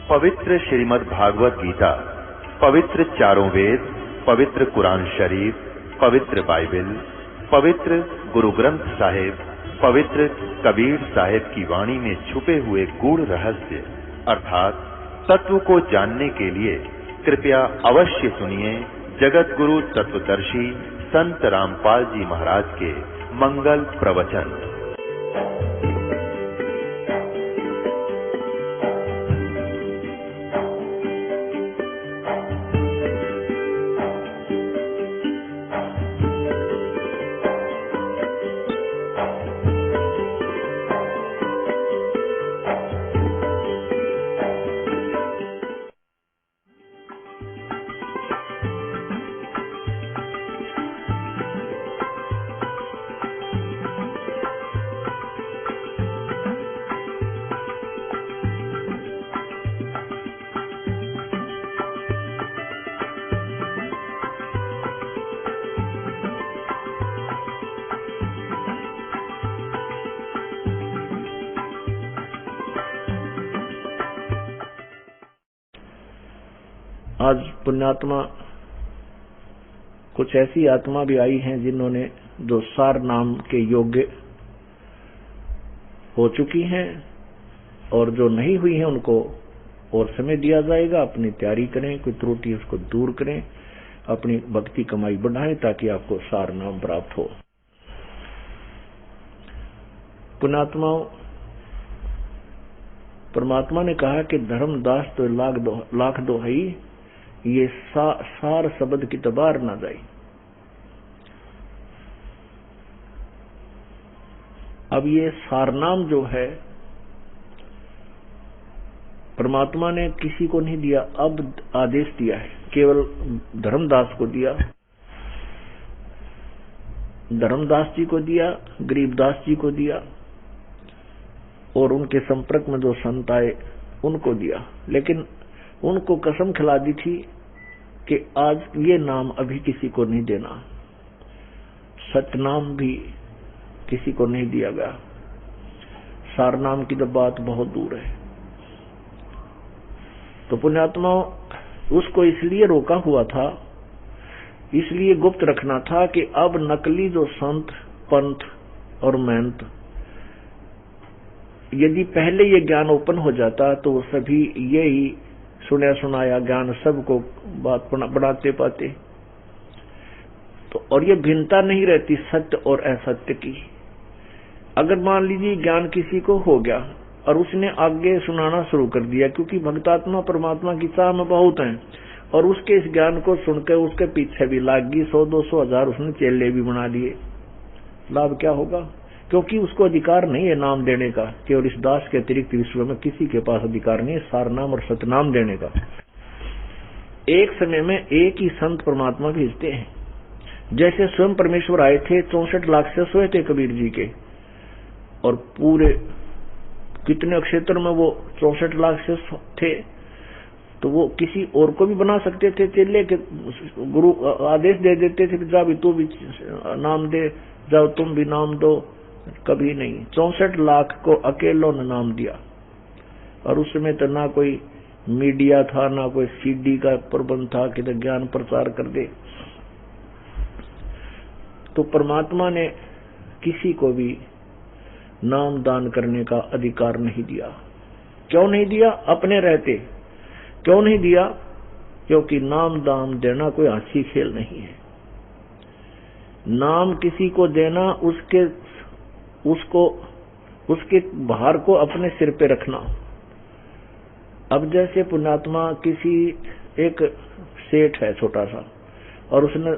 पवित्र श्रीमद् भागवत गीता, पवित्र चारों वेद, पवित्र कुरान शरीफ, पवित्र बाइबल, पवित्र गुरु ग्रंथ साहिब, पवित्र कबीर साहिब की वाणी में छुपे हुए गूढ़ रहस्य अर्थात तत्व को जानने के लिए कृपया अवश्य सुनिए जगत गुरु तत्वदर्शी संत रामपाल जी महाराज के मंगल प्रवचन। आज पुण्यात्मा कुछ ऐसी आत्मा भी आई हैं जिन्होंने जो सार नाम के योग्य हो चुकी हैं और जो नहीं हुई हैं उनको और समय दिया जाएगा। अपनी तैयारी करें, कोई त्रुटि उसको दूर करें, अपनी भक्ति कमाई बढ़ाएं ताकि आपको सार नाम प्राप्त हो। पुण्यात्माओं, परमात्मा ने कहा कि धर्मदास तो लाख दोहाई, ये सार शब्द की तबार ना जाए। अब ये सारनाम जो है परमात्मा ने किसी को नहीं दिया, अब आदेश दिया है, केवल धर्मदास को दिया, धर्मदास जी को दिया, गरीबदास जी को दिया और उनके संपर्क में जो संत आए उनको दिया। लेकिन उनको कसम खिला दी थी कि आज ये नाम अभी किसी को नहीं देना, सतनाम भी किसी को नहीं दिया गया। सारनाम की तो बात बहुत दूर है। तो पुण्यात्माओं, उसको इसलिए रोका हुआ था, इसलिए गुप्त रखना था कि अब नकली जो संत, पंथ और महंत, यदि पहले ये ज्ञान ओपन हो जाता तो वो सभी यही सुना सुनाया ज्ञान सबको बात बनाते पाते। तो और ये भिन्नता नहीं रहती सत्य और असत्य की। अगर मान लीजिए ज्ञान किसी को हो गया और उसने आगे सुनाना शुरू कर दिया, क्योंकि भक्तात्मा परमात्मा की चाह में बहुत हैं, और उसके इस ज्ञान को सुनकर उसके पीछे भी लाग गई, 100, 200, 1000 उसने चेले भी बना लिए, लाभ क्या होगा? क्योंकि उसको अधिकार नहीं है नाम देने का। केवल इस दास के अतिरिक्त विश्व में किसी के पास अधिकार नहीं है सारनाम और सतनाम देने का। एक समय में एक ही संत परमात्मा भेजते हैं। जैसे स्वयं परमेश्वर आए थे, 64 लाख से सोए थे कबीर जी के, और पूरे कितने क्षेत्र में वो 64 लाख से थे, तो वो किसी और को भी बना सकते थे चेले के। गुरु आदेश दे देते थे कि जा भी तू भी नाम दे, जाओ तुम भी नाम दो। कभी नहीं, 64 लाख को अकेलों ने नाम दिया। और उस समय तो ना कोई मीडिया था, ना कोई सीडी का प्रबंध था कि तो ज्ञान प्रचार कर दे। तो परमात्मा ने किसी को भी नाम दान करने का अधिकार नहीं दिया। क्यों नहीं दिया? अपने रहते। क्यों नहीं दिया? क्योंकि नाम दान देना कोई हंसी खेल नहीं है। नाम किसी को देना उसके भार को अपने सिर पे रखना। अब जैसे पुण्यात्मा किसी एक सेठ है छोटा सा, और उसने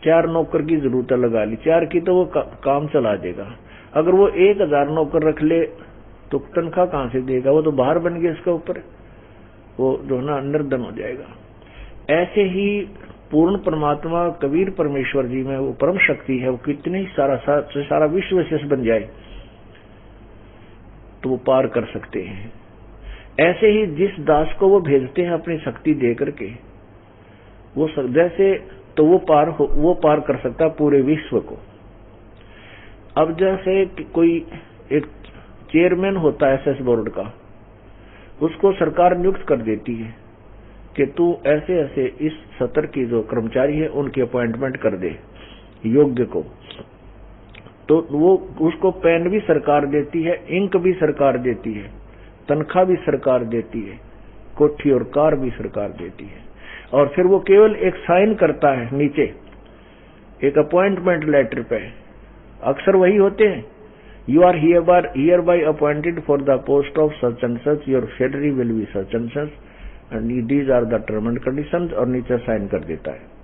4 नौकर की जरूरत लगा ली, 4 की तो वो काम चला देगा। अगर वो 1000 नौकर रख ले तो तनख्वाह कहां से देगा? वो तो भार बन गया इसके ऊपर, वो जो ना निर्धन हो जाएगा। ऐसे ही पूर्ण परमात्मा कबीर परमेश्वर जी में वो परम शक्ति है, वो कितनी सारा विश्व शेष बन जाए तो वो पार कर सकते हैं। ऐसे ही जिस दास को वो भेजते हैं अपनी शक्ति दे करके, वो जैसे तो वो पार कर सकता पूरे विश्व को। अब जैसे कोई एक चेयरमैन होता है एसएस बोर्ड का, उसको सरकार नियुक्त कर देती है कि तू ऐसे ऐसे इस सत्र की जो कर्मचारी है उनकी अपॉइंटमेंट कर दे योग्य को। तो वो उसको पेन भी सरकार देती है, इंक भी सरकार देती है, तनख्वाह भी सरकार देती है, कोठी और कार भी सरकार देती है। और फिर वो केवल एक साइन करता है नीचे एक अपॉइंटमेंट लेटर पे, अक्सर वही होते हैं, you are hereby appointed for the post of such and such, your salary will be such and such and these are the term and conditions, और नीचे साइन कर देता है।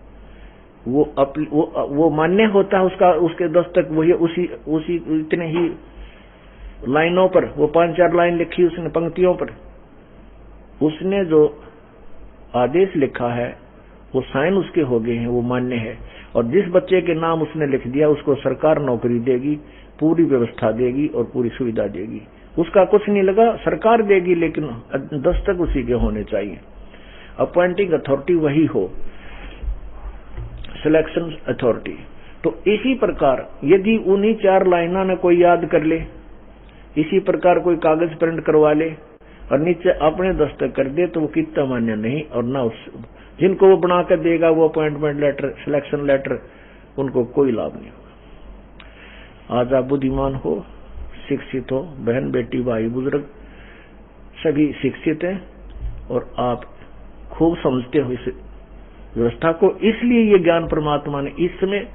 वो मान्य होता है उसका, उसके दस्तक वही उसी इतने ही लाइनों पर, वो 5-4 लाइन लिखी उसने पंक्तियों पर, उसने जो आदेश लिखा है वो साइन उसके हो गए हैं, वो मान्य है। और जिस बच्चे के नाम उसने लिख दिया उसको सरकार नौकरी देगी, पूरी व्यवस्था देगी और पूरी सुविधा देगी। उसका कुछ नहीं लगा, सरकार देगी, लेकिन दस्तक उसी के होने चाहिए। अपॉइंटिंग अथॉरिटी वही हो, सिलेक्शन अथॉरिटी। तो इसी प्रकार यदि उन्हीं 4 लाइनों ने कोई याद कर ले, इसी प्रकार कोई कागज प्रिंट करवा ले और नीचे अपने दस्तक कर दे, तो वो कितना मान्य नहीं। और ना उस जिनको वो बना कर देगा वो अपॉइंटमेंट लेटर, सिलेक्शन लेटर, उनको कोई लाभ नहीं होगा। आज आप बुद्धिमान हो, शिक्षित हो, बहन बेटी भाई बुजुर्ग सभी शिक्षित हैं और आप खूब समझते हो इस व्यवस्था को। इसलिए ये ज्ञान परमात्मा ने इस समय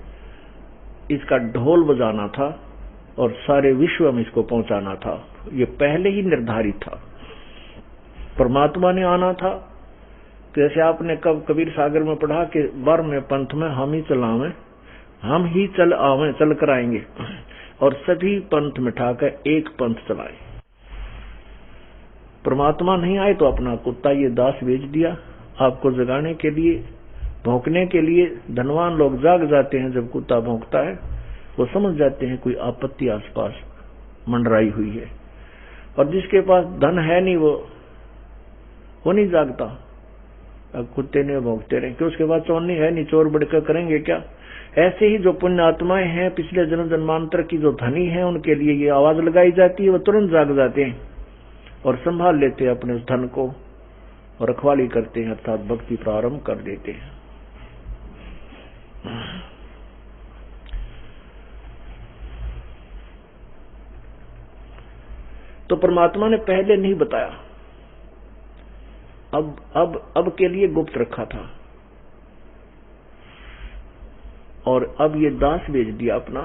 इसका ढोल बजाना था और सारे विश्व में इसको पहुंचाना था। ये पहले ही निर्धारित था, परमात्मा ने आना था। जैसे आपने कब कबीर सागर में पढ़ा कि वर में पंथ में हम ही चलावें, हम ही चल आवें, चल कर आएंगे, और सभी पंथ मिठाकर एक पंथ चलाए। परमात्मा नहीं आए तो अपना कुत्ता ये दास भेज दिया आपको जगाने के लिए, भौंकने के लिए। धनवान लोग जाग जाते हैं जब कुत्ता भौंकता है, वो समझ जाते हैं कोई आपत्ति आसपास मंडराई हुई है। और जिसके पास धन है नहीं वो नहीं जागता, अब कुत्ते ने भौंकते रहे, क्यों उसके पास चोर नहीं है नहीं, चोर बढ़कर करेंगे क्या। ऐसे ही जो पुण्य आत्माएं हैं, पिछले जन्म जन्मांतर की जो धनी है, उनके लिए ये आवाज लगाई जाती है, वो तुरंत जाग जाते हैं और संभाल लेते हैं अपने उस धन को और रखवाली करते हैं, अर्थात भक्ति प्रारंभ कर देते हैं। तो परमात्मा ने पहले नहीं बताया, अब के लिए गुप्त रखा था, और अब ये दास भेज दिया अपना।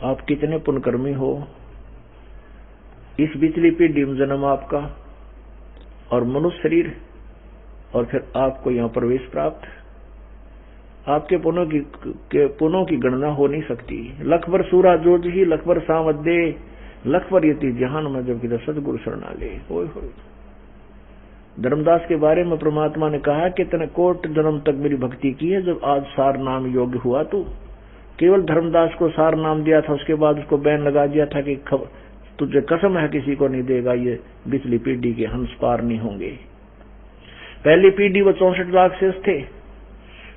आप कितने पुण्यकर्मी हो, इस बिचली पीढ़ी में जन्म आपका और मनुष्य शरीर, और फिर आपको यहां प्रवेश प्राप्त। आपके पुण्यों की गणना हो नहीं सकती। लख बर सूरा जोज ही, लख बर सावदे, लख बर यति जहान में जब किधर सदगुरु शरणा ले। धर्मदास के बारे में परमात्मा ने कहा कि तने कोट जन्म तक मेरी भक्ति की है, जब आज सार नाम योग्य हुआ तू। केवल धर्मदास को सार नाम दिया था, उसके बाद उसको बैन लगा दिया था कि तुझे कसम है किसी को नहीं देगा, ये पिछली पीढ़ी के हंस पार नहीं होंगे। पहली पीढ़ी वो 64 लाख शेष थे।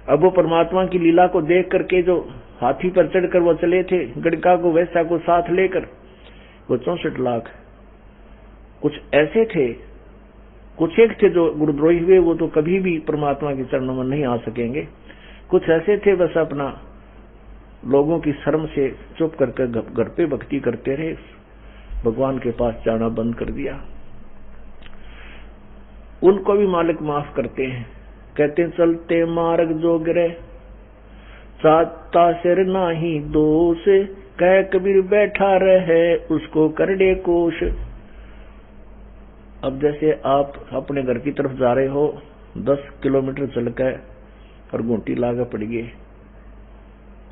अब वो परमात्मा की लीला को देख करके जो हाथी पर चढ़कर वो चले थे, गड़का को वैसा को साथ लेकर, वो 64 लाख कुछ ऐसे थे, कुछ एक थे जो गुरुद्रोही हुए, वो तो कभी भी परमात्मा के चरणों में नहीं आ सकेंगे। कुछ ऐसे थे बस अपना लोगों की शर्म से चुप करके घर पे भक्ति करते रहे, भगवान के पास जाना बंद कर दिया। उनको भी मालिक माफ करते हैं, कहते हैं चलते मार्ग जो गिरे चाहता सिर नाही दोष, कह कबीर बैठा रहे उसको कर दे कोश। अब जैसे आप अपने घर की तरफ जा रहे हो, 10 किलोमीटर चलकर और घूंटी लागा पड़ गए,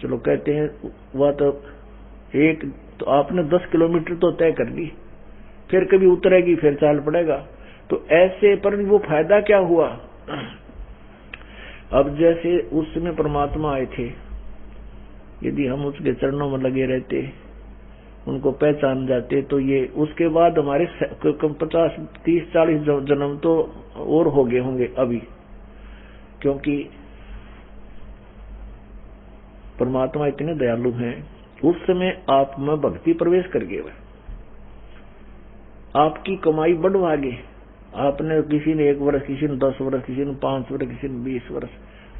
चलो कहते हैं वह तो आपने 10 किलोमीटर तो तय कर ली, फिर कभी उतरेगी फिर चाल पड़ेगा, तो ऐसे पर वो फायदा क्या हुआ। अब जैसे उस समय परमात्मा आए थे, यदि हम उसके चरणों में लगे रहते, उनको पहचान जाते, तो ये उसके बाद हमारे 50, 30, 40 जन्म तो और हो गए होंगे अभी, क्योंकि परमात्मा इतने दयालु हैं। उस समय आप में भक्ति प्रवेश कर गए, आपकी कमाई बढ़वागे। आपने किसी ने 1 वर्ष, किसी ने 10 वर्ष, किसी ने 5 वर्ष, किसी ने 20 वर्ष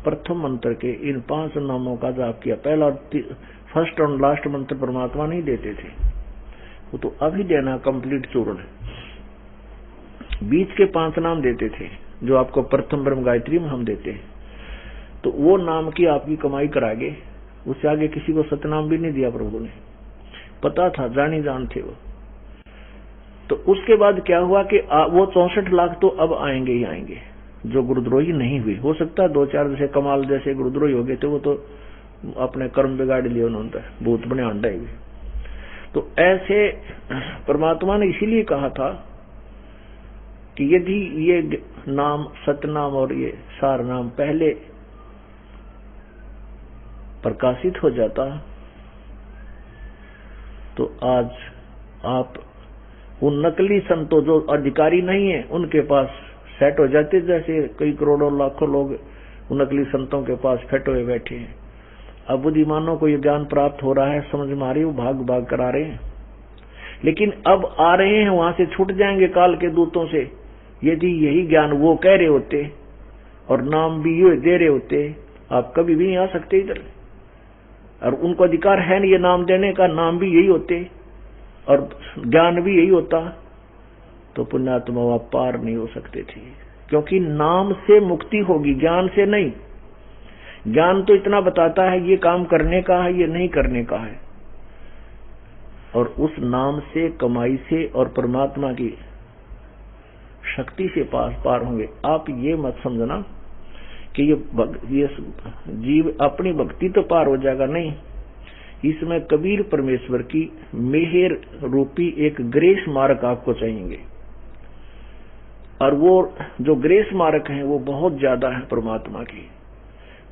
प्रथम मंत्र के इन 5 नामों का जाप किया। पहला और फर्स्ट और लास्ट मंत्र परमात्मा नहीं देते थे, वो तो अभी देना कंप्लीट चूर्ण। बीच के 5 नाम देते थे जो आपको प्रथम ब्रह्म गायत्री में हम देते हैं। तो वो नाम की आपकी कमाई करागे। उससे आगे किसी को सतनाम भी नहीं दिया प्रभु ने, पता था, जानी जान थे वो। तो उसके बाद क्या हुआ कि वो 64 लाख तो अब आएंगे ही आएंगे जो गुरुद्रोही नहीं हुए। हो सकता है 2-4 जैसे कमाल जैसे गुरुद्रोही हो गए थे, वो तो अपने कर्म बिगाड़ लिए उन्होंने, भूत बने अंडा ही। तो ऐसे परमात्मा ने इसीलिए कहा था कि यदि ये नाम सतनाम और ये सार नाम पहले प्रकाशित हो जाता तो आज आप उन नकली संतों जो अधिकारी नहीं है उनके पास सेट हो जाते, जैसे कई करोड़ों लाखों लोग उन नकली संतों के पास फेट हुए बैठे हैं। अब बुद्धिमानों को ये ज्ञान प्राप्त हो रहा है, समझ में आ रही, वो भाग भाग करा रहे हैं, लेकिन अब आ रहे हैं वहां से छूट जाएंगे काल के दूतों से। यदि यही ज्ञान वो कह रहे होते और नाम भी ये दे रहे होते, आप कभी भी नहीं आ सकते इधर। और उनको अधिकार है नहीं ये नाम देने का, नाम भी यही होते और ज्ञान भी यही होता, तो पुण्यात्मा आप पार नहीं हो सकते थे। क्योंकि नाम से मुक्ति होगी, ज्ञान से नहीं। ज्ञान तो इतना बताता है ये काम करने का है, ये नहीं करने का है, और उस नाम से, कमाई से और परमात्मा की शक्ति से पार होंगे। आप ये मत समझना कि ये जीव अपनी भक्ति तो पार हो जाएगा, नहीं। इसमें कबीर परमेश्वर की मेहर रूपी एक ग्रेस मार्ग आपको चाहिए, और वो जो ग्रेस मार्ग है वो बहुत ज्यादा है परमात्मा की।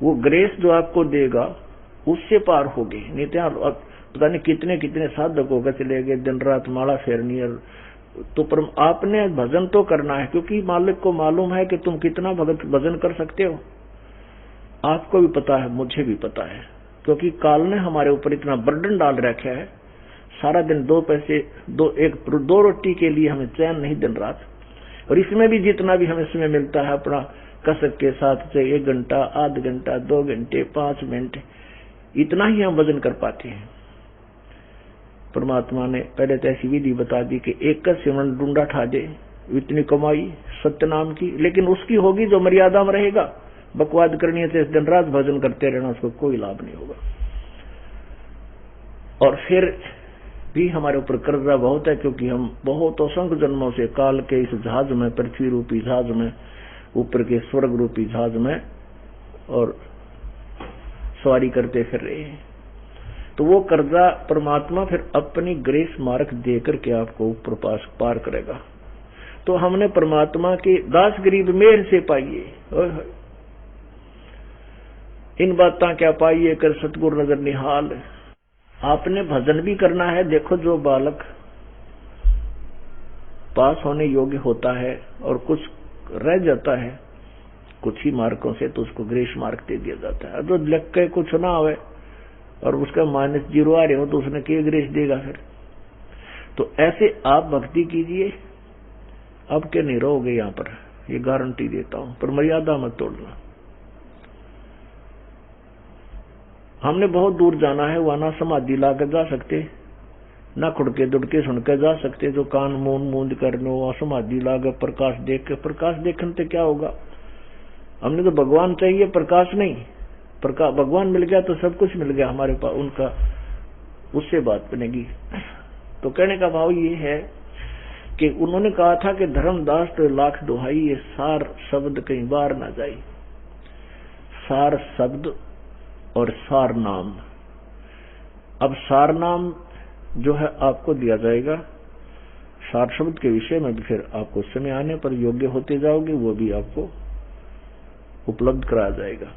वो ग्रेस जो आपको देगा उससे पार होगे। नहीं तो पता नहीं कितने कितने साधक होकर चले गए, दिन रात माला फेरनी, तो आपने भजन तो करना है, क्योंकि मालिक को मालूम है कि तुम कितना भजन कर सकते हो। आपको भी पता है, मुझे भी पता है, क्योंकि काल ने हमारे ऊपर इतना बर्डन डाल रखा है। सारा दिन 2 पैसे 2 रोटी के लिए हमें चैन नहीं दिन रात, और इसमें भी जितना भी हमें समय मिलता है अपना कसक के साथ, चाहे 1 घंटा, आध घंटा, 2 घंटे, 5 मिनट, इतना ही हम भजन कर पाते हैं। परमात्मा ने पहले तो ऐसी विधि बता दी कि एक का सिमरन ढूंढा ठा दे, इतनी कमाई सत्य नाम की, लेकिन उसकी होगी जो मर्यादा में रहेगा। बकवाद करनी है तो दिन रात भजन करते रहना, उसको कोई लाभ नहीं होगा। और फिर भी हमारे ऊपर कर्जा बहुत है, क्योंकि हम बहुत असंख्य जन्मों से काल के इस जहाज में, पृथ्वी रूपी जहाज में, ऊपर के स्वर्ग रूपी जहाज में और सवारी करते फिर रहे हैं। तो वो कर्जा परमात्मा फिर अपनी ग्रेस मार्क देकर के आपको ऊपर पार करेगा। तो हमने परमात्मा के दास गरीब मेहर से पाइए, इन बातें क्या पाइए कर सतगुरु नजर निहाल। आपने भजन भी करना है। देखो, जो बालक पास होने योग्य होता है और कुछ रह जाता है कुछ ही मार्कों से, तो उसको ग्रेस मार्क दे दिया जाता है। जो लिख के कुछ ना आवे और उसका -0 आ रहे हो तो उसने क्या ग्रेस देगा फिर। तो ऐसे आप भक्ति कीजिए, अब के नहीं रहोगे यहां पर, ये गारंटी देता हूं। पर मर्यादा मत तोड़ना। हमने बहुत दूर जाना है, वहां ना समाधि लाकर जा सकते, ना खुड़के दुड़के सुनकर जा सकते। जो कान मूंद करने वहां समाधि लाकर प्रकाश देख के, प्रकाश देखने से क्या होगा। हमने तो भगवान चाहिए, प्रकाश नहीं। भगवान मिल गया तो सब कुछ मिल गया हमारे पास, उनका उससे बात बनेगी। तो कहने का भाव ये है कि उन्होंने कहा था कि धर्मदास तो लाख दुहाई, ये सार शब्द कहीं बार ना जाए। सार शब्द और सार नाम। अब सार नाम जो है आपको दिया जाएगा, सार शब्द के विषय में भी फिर आपको समय आने पर योग्य होते जाओगे, वो भी आपको उपलब्ध कराया जाएगा।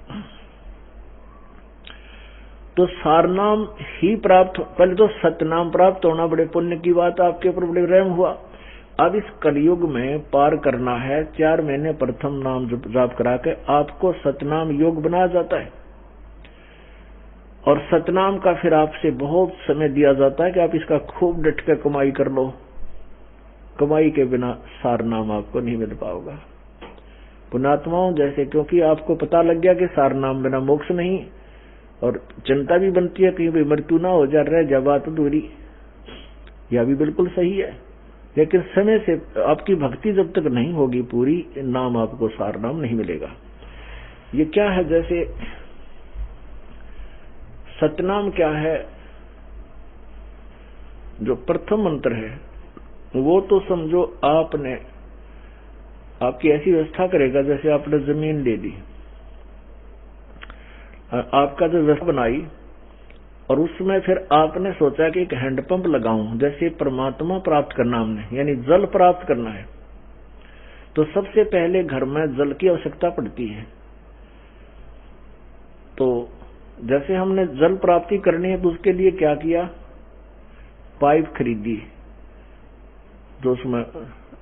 तो सार नाम ही प्राप्त, पहले तो सतनाम प्राप्त होना बड़े पुण्य की बात, आपके ऊपर बड़े रहम हुआ। अब इस कलयुग में पार करना है, 4 महीने प्रथम नाम जाप करा के आपको सतनाम योग बनाया जाता है, और सतनाम का फिर आपसे बहुत समय दिया जाता है कि आप इसका खूब डट के कमाई कर लो। कमाई के बिना सार नाम आपको नहीं मिल पाओगा। पुण्यात्माओं जैसे, क्योंकि आपको पता लग गया कि सार नाम बिना मोक्ष नहीं, और चिंता भी बनती है कहीं भी मृत्यु ना हो जा, रह जा बात दूरी, यह भी बिल्कुल सही है। लेकिन समय से आपकी भक्ति जब तक नहीं होगी पूरी, नाम आपको सार नाम नहीं मिलेगा। ये क्या है, जैसे सतनाम क्या है, जो प्रथम मंत्र है वो तो समझो आपने, आपकी ऐसी व्यवस्था करेगा जैसे आपने जमीन ले ली, आपका जो व्यवस्था बनाई, और उसमें फिर आपने सोचा कि एक हैंडपंप लगाऊं, जैसे परमात्मा प्राप्त करना हमने, यानी जल प्राप्त करना है, तो सबसे पहले घर में जल की आवश्यकता पड़ती है। तो जैसे हमने जल प्राप्ति करनी है तो उसके लिए क्या किया, पाइप खरीदी जो उसमें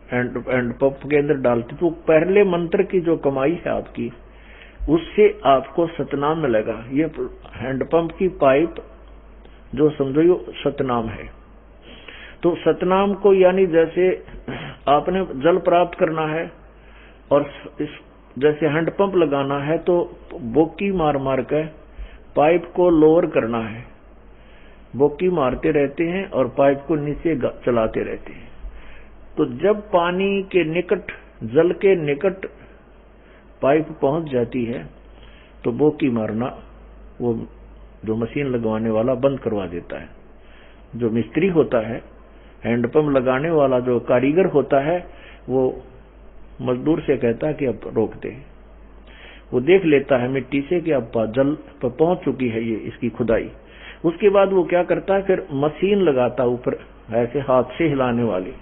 हैंडपंप के अंदर डालती। तो पहले मंत्र की जो कमाई है आपकी, उससे आपको सतनाम मिलेगा। ये हैंडपंप की पाइप जो समझो ये सतनाम है। तो सतनाम को, यानी जैसे आपने जल प्राप्त करना है और इस जैसे हैंडपंप लगाना है, तो बोकी मार मार के पाइप को लोअर करना है। बोकी मारते रहते हैं और पाइप को नीचे चलाते रहते हैं। तो जब पानी के निकट, जल के निकट पाइप पहुंच जाती है तो बोकी मारना वो जो मशीन लगवाने वाला बंद करवा देता है। जो मिस्त्री होता है, हैंडपंप लगाने वाला जो कारीगर होता है, वो मजदूर से कहता है कि अब रोक दे। वो देख लेता है मिट्टी से कि अब जल पर पहुंच चुकी है ये इसकी खुदाई। उसके बाद वो क्या करता है, फिर मशीन लगाता ऊपर, ऐसे हाथ से हिलाने वाली।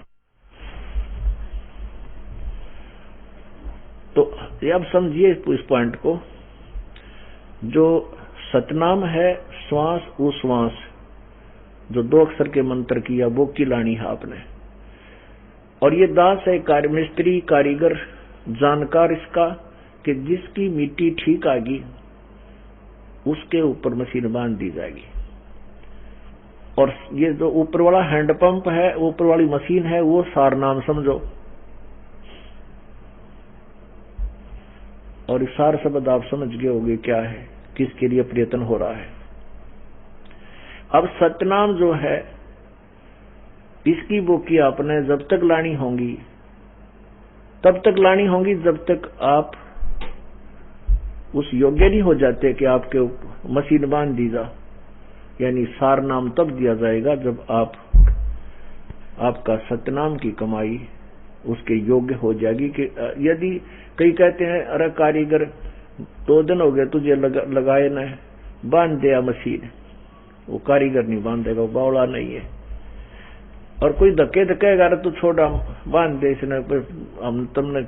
तो अब समझिए इस पॉइंट को, जो सतनाम है श्वास उश्वास, जो 2 अक्षर के मंत्र की या वो की लानी है आपने, और ये दास है कार्य मिस्त्री कारीगर जानकार इसका, कि जिसकी मिट्टी ठीक आएगी उसके ऊपर मशीन बांध दी जाएगी। और ये जो ऊपर वाला हैंडपंप है, ऊपर वाली मशीन है, वो सार नाम समझो। और सार शब्द आप समझ गए होंगे क्या है, किसके लिए प्रयत्न हो रहा है। अब सतनाम जो है, इसकी बोकी आपने जब तक लानी होंगी, तब तक लानी होंगी जब तक आप उस योग्य नहीं हो जाते कि आपके मशीन बांध दी जा। यानी सार नाम तब दिया जाएगा जब आपका सतनाम की कमाई उसके योग्य हो जाएगी। कि यदि कई कहते हैं अरे कारीगर 2 दिन हो गए तुझे लगाए न, बांध दिया मशीन, वो कारीगर नहीं बांधेगा, वो बावड़ा नहीं है। और कोई धक्के धक्केगा तो छोड़ा बांध दे इसने, हम तुमने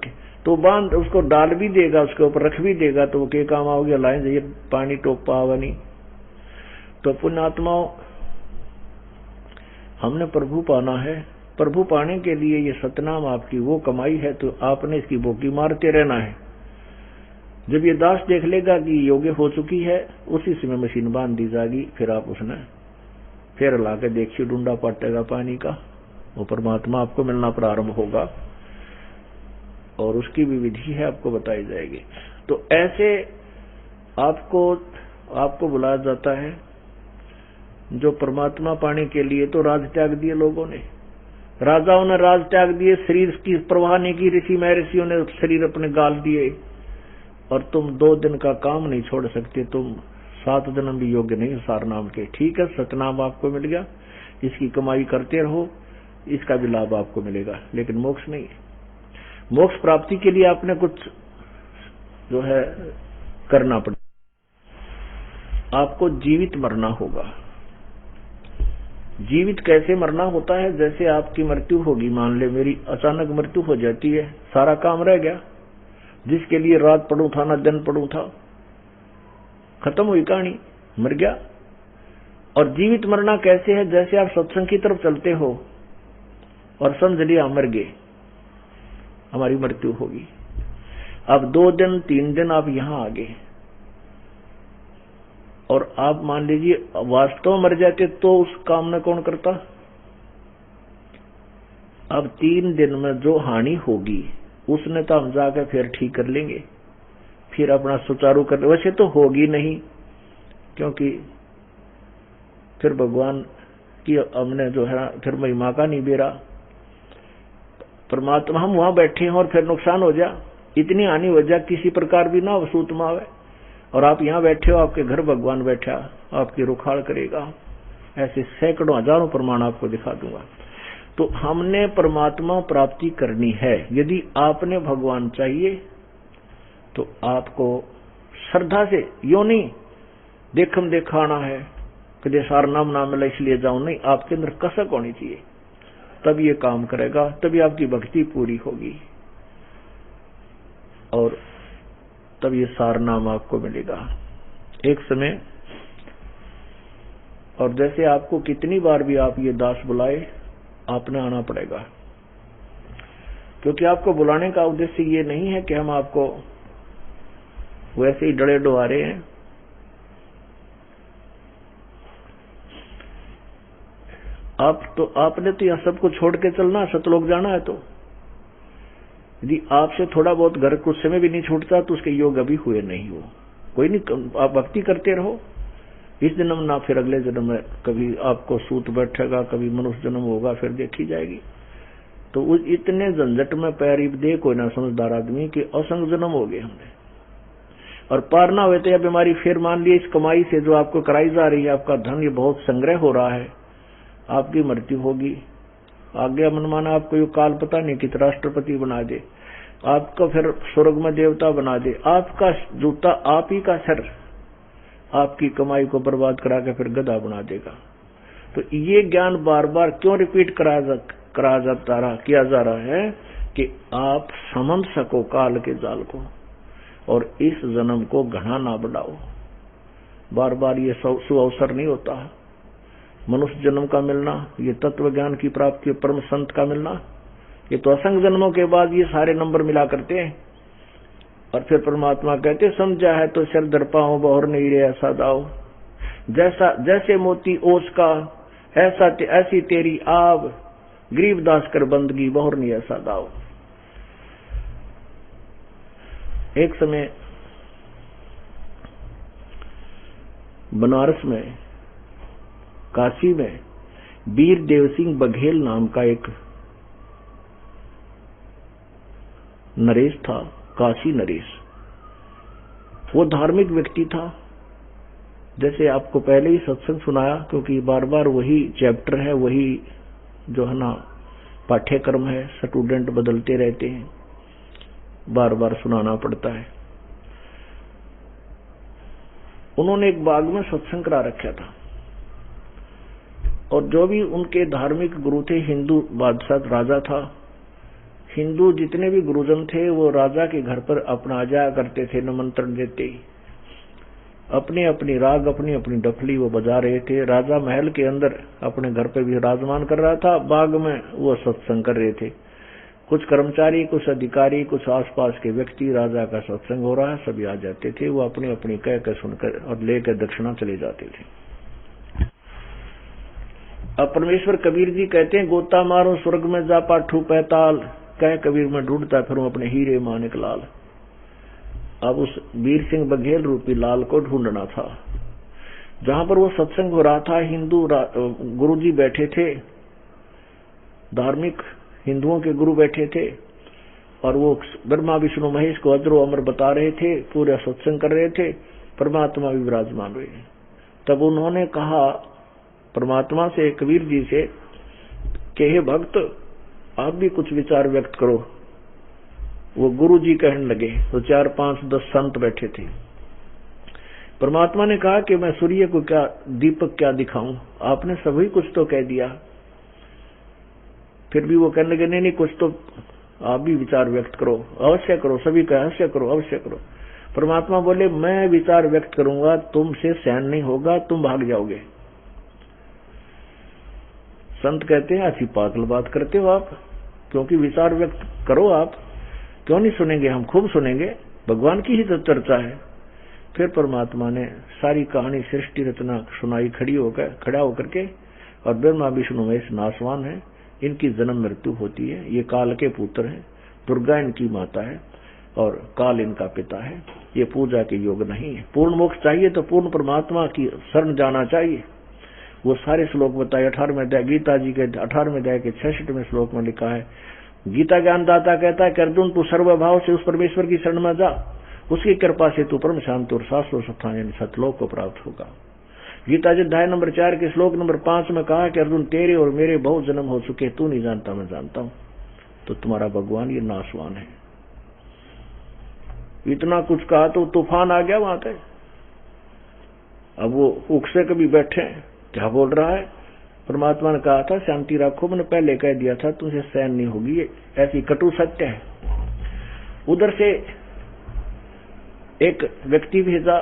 तो बांध, उसको डाल भी देगा, उसके ऊपर रख भी देगा, तो वो क्या काम आओगे, लाइन जाइए पानी टोक पावा नहीं। तो पुण्यात्माओं, हमने प्रभु पाना है, प्रभु पाने के लिए ये सतनाम आपकी वो कमाई है, तो आपने इसकी बोकी मारते रहना है। जब ये दास देख लेगा कि योग्य हो चुकी है, उसी समय मशीन बांध दी जाएगी। फिर आप उसने फिर ला के देखिए, डूंडा पाटेगा पानी का, वो परमात्मा आपको मिलना प्रारंभ होगा, और उसकी भी विधि है आपको बताई जाएगी। तो ऐसे आपको बुलाया जाता है। जो परमात्मा पाने के लिए तो राज त्याग दिए लोगों ने, राजाओं ने राज त्याग दिए, शरीर की परवाह नहीं की, ऋषि महर्षियों ने शरीर अपने गाल दिए। और तुम 2 दिन का काम नहीं छोड़ सकते, तुम 7 जन्म भी योग्य नहीं सार नाम के। ठीक है, सतनाम आपको मिल गया, इसकी कमाई करते रहो, इसका भी लाभ आपको मिलेगा, लेकिन मोक्ष नहीं है। मोक्ष प्राप्ति के लिए आपने कुछ जो है करना पड़ेगा, आपको जीवित मरना होगा। जीवित कैसे मरना होता है, जैसे आपकी मृत्यु होगी, मान ले मेरी अचानक मृत्यु हो जाती है, सारा काम रह गया, जिसके लिए रात पढ़ू था ना दिन पढ़ू था, खत्म हुई कहानी, मर गया। और जीवित मरना कैसे है, जैसे आप सत्संग की तरफ चलते हो और समझ लिया मर गए, हमारी मृत्यु होगी। अब 2 दिन 3 दिन आप यहां आ गए, और आप मान लीजिए वास्तव मर जाते, तो उस काम में कौन करता, अब 3 दिन में जो हानि होगी उसने तो हम जाकर फिर ठीक कर लेंगे, फिर अपना सुचारू कर, वैसे तो होगी नहीं, क्योंकि फिर भगवान की हमने जो है फिर महिमा का नहीं बेरा, परमात्मा हम वहां बैठे हैं और फिर नुकसान हो जा, इतनी हानि हो जा, किसी प्रकार भी ना वसूत मावे, और आप यहां बैठे हो, आपके घर भगवान बैठा आपकी रुखाड़ करेगा। ऐसे सैकड़ों हजारों प्रमाण आपको दिखा दूंगा। तो हमने परमात्मा प्राप्ति करनी है। यदि आपने भगवान चाहिए तो आपको श्रद्धा से, यो नहीं देखम देखाना है कि सार नाम ना मिला इसलिए जाऊं, नहीं, आपके अंदर कसक होनी चाहिए, तब ये काम करेगा, तभी आपकी भक्ति पूरी होगी और तब ये सार नाम आपको मिलेगा एक समय। और जैसे आपको कितनी बार भी आप ये दास बुलाए, आपने आना पड़ेगा, क्योंकि आपको बुलाने का उद्देश्य ये नहीं है कि हम आपको वैसे ही डरे डुआ रहे हैं। आपने तो यह सब कुछ छोड़ के चलना, सतलोक जाना है। तो यदि आपसे थोड़ा बहुत घर कुछ समय भी नहीं छूटता तो उसके योग अभी हुए नहीं हो। कोई नहीं, आप भक्ति करते रहो, इस जन्म ना फिर अगले जन्म में कभी आपको सूत बैठेगा, कभी मनुष्य जन्म होगा, फिर देखी जाएगी। तो उस इतने झंझट में पैर दे कोई ना समझदार आदमी कि असंग जन्म हो गए हमने, और पार ना हुए तो यह बीमारी फिर मान ली इस कमाई से जो आपको कराई जा रही है, आपका धन ये बहुत संग्रह हो रहा है, आपकी मृत्यु होगी। आगे मनमाना आपको ये काल पता नहीं कि राष्ट्रपति बना दे, आपका फिर स्वर्ग में देवता बना दे, आपका जूता आप ही का सर आपकी कमाई को बर्बाद करा के फिर गधा बना देगा। तो ये ज्ञान बार बार क्यों रिपीट किया जा रहा है कि आप समझ सको काल के जाल को और इस जन्म को घना ना बढ़ाओ। बार बार ये सुअवसर नहीं होता। मनुष्य जन्म का मिलना, ये तत्व ज्ञान की प्राप्ति, परम संत का मिलना, ये तो असंख्य जन्मों के बाद ये सारे नंबर मिला करते हैं। और फिर परमात्मा कहते समझा है तो सिर दर पाओ, बहुर नहीं रे ऐसा दाओ, जैसे मोती ओस का ऐसी तेरी आब, गरीबदास कर बंदगी बहुर नहीं ऐसा दाओ। एक समय बनारस में, काशी में वीर देव सिंह बघेल नाम का एक नरेश था, काशी नरेश। वो धार्मिक व्यक्ति था, जैसे आपको पहले ही सत्संग सुनाया, क्योंकि बार बार वही चैप्टर है, वही जो है ना पाठ्यक्रम है, स्टूडेंट बदलते रहते हैं, बार बार सुनाना पड़ता है। उन्होंने एक बाग में सत्संग करा रखा था, और जो भी उनके धार्मिक गुरु थे, हिंदू बादशाह राजा था, हिंदू जितने भी गुरुजन थे वो राजा के घर पर अपना जाया करते थे, निमंत्रण देते, अपनी अपनी राग, अपनी अपनी डफली वो बजा रहे थे। राजा महल के अंदर अपने घर पर भी विराजमान कर रहा था, बाग में वो सत्संग कर रहे थे। कुछ कर्मचारी, कुछ अधिकारी, कुछ आसपास के व्यक्ति, राजा का सत्संग हो रहा है, सभी आ जाते थे। वो अपनी अपनी कह कर सुनकर और लेकर दक्षिणा चले जाते थे। अब परमेश्वर कबीर जी कहते हैं, गोता मारो स्वर्ग में जा पाठू पैताल, कह कबीर में ढूंढता फिरूं अपने हीरे मानिक लाल। अब उस वीर सिंह बघेल रूपी लाल को ढूंढना था। जहां पर वो सत्संग हो रहा था, हिंदू गुरुजी बैठे थे, धार्मिक हिंदुओं के गुरु बैठे थे, और वो ब्रह्मा विष्णु महेश को अजरो अमर बता रहे थे, पूरा सत्संग कर रहे थे, परमात्मा भी विराजमान हुए। तब उन्होंने कहा परमात्मा से, कबीर जी से, कि हे भक्त आप भी कुछ विचार व्यक्त करो। वो गुरु जी कहने लगे, तो 4, 5, 10 संत बैठे थे। परमात्मा ने कहा कि मैं सूर्य को क्या, दीपक क्या दिखाऊं, आपने सभी कुछ तो कह दिया। फिर भी वो कहने लगे, नहीं कुछ तो आप भी विचार व्यक्त करो, अवश्य करो, सभी का अवश्य करो, अवश्य करो। परमात्मा बोले, मैं विचार व्यक्त करूंगा, तुमसे सहन नहीं होगा, तुम भाग जाओगे। संत कहते हैं, ऐसी पागल बात करते हो आप, क्योंकि विचार व्यक्त करो आप, क्यों नहीं सुनेंगे, हम खूब सुनेंगे, भगवान की ही तो चर्चा है। फिर परमात्मा ने सारी कहानी सृष्टि रचना सुनाई, खड़ा होकर के, और ब्रह्मा विष्णु महेश नासवान है, इनकी जन्म मृत्यु होती है। ये काल के पुत्र हैं, दुर्गा इनकी माता है और काल इनका पिता है। ये पूजा के योग नहीं है। पूर्ण मोक्ष चाहिए तो पूर्ण परमात्मा की शरण जाना चाहिए। वो सारे श्लोक बताए 18वें अध्याय गीता जी के 18वें अध्याय के 66वें श्लोक में लिखा है। गीता ज्ञानदाता कहता है कि अर्जुन तू सर्वभाव से उस परमेश्वर की शरण में जा, उसकी कृपा से तू परम शांति और शाश्वत स्थान यानी सतलोक को प्राप्त होगा। गीता जी अध्याय नंबर 4 के श्लोक नंबर 5 में कहा कि अर्जुन तेरे और मेरे बहुत जन्म हो चुके, तू नहीं जानता मैं जानता हूं। तो तुम्हारा भगवान ये नाशवान है। इतना कुछ कहा तो तूफान आ गया वहां पे। अब वो उकसे कभी बैठे, क्या बोल रहा है? परमात्मा ने कहा था शांति रखो, मैंने पहले कह दिया था तुझे सहन नहीं होगी, ये ऐसी कटु सत्य है। उधर से एक व्यक्ति भेजा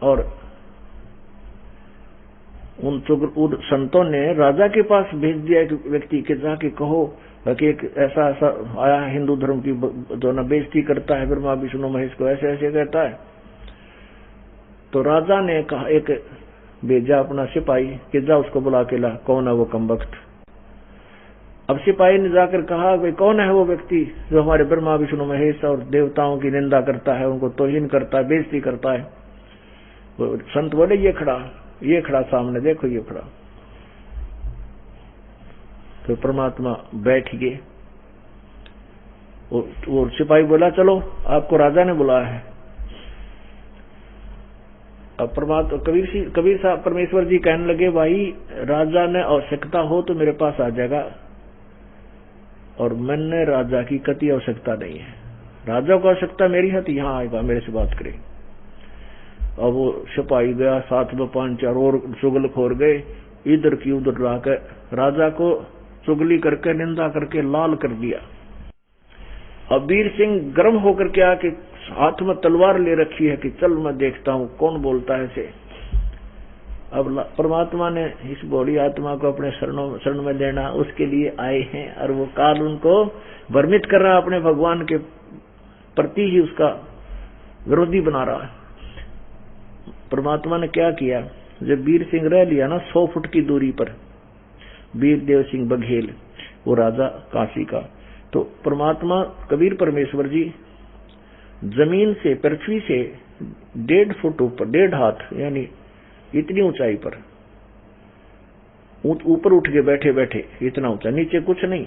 और उन संतों ने राजा के पास भेज दिया एक व्यक्ति के, जाके कहो कि एक ऐसा ऐसा आया हिंदू धर्म की जो न बेइज्जती करता है, ब्रह्मा विष्णु महेश को ऐसे ऐसे कहता है। तो राजा ने कहा एक भेजा अपना सिपाही कि जा उसको बुला के ला, कौन है वो कमबख्त। अब सिपाही ने जाकर कहा भाई कौन है वो व्यक्ति जो हमारे ब्रह्मा विष्णु महेश और देवताओं की निंदा करता है, उनको तौहीन करता है, बेइज्जती करता है। वो संत बोले ये खड़ा सामने देखो, ये खड़ा। तो परमात्मा बैठ गए। वो सिपाही बोला चलो आपको राजा ने बुलाया है। अब कबीर साहब परमेश्वर जी कहने लगे भाई राजा ने आवश्यकता हो तो मेरे पास आ जाएगा, और मैंने राजा की कति आवश्यकता नहीं है। राजा को आवश्यकता मेरी है तो यहां आएगा, मेरे से बात करे। अब वो सिपाही गया, साथ में 5-4 और चुगलखोर गए, इधर की उधर लाकर राजा को चुगली करके निंदा करके लाल कर दिया। अब वीर सिंह गर्म होकर के आके हाथ में तलवार ले रखी है कि चल मैं देखता हूं कौन बोलता है इसे। अब परमात्मा ने इस बॉडी आत्मा को अपने शरण में लेना उसके लिए आए हैं, और वो काल उनको भ्रमित कर रहा है, अपने भगवान के प्रति ही उसका विरोधी बना रहा है। परमात्मा ने क्या किया, जब वीर सिंह रह लिया ना 100 फुट की दूरी पर, वीर देव सिंह बघेल वो राजा काशी का, तो परमात्मा कबीर परमेश्वर जी जमीन से पृथ्वी से 1.5 फुट ऊपर, 1.5 हाथ यानी इतनी ऊंचाई पर ऊपर उठ के बैठे बैठे, इतना ऊंचा, नीचे कुछ नहीं,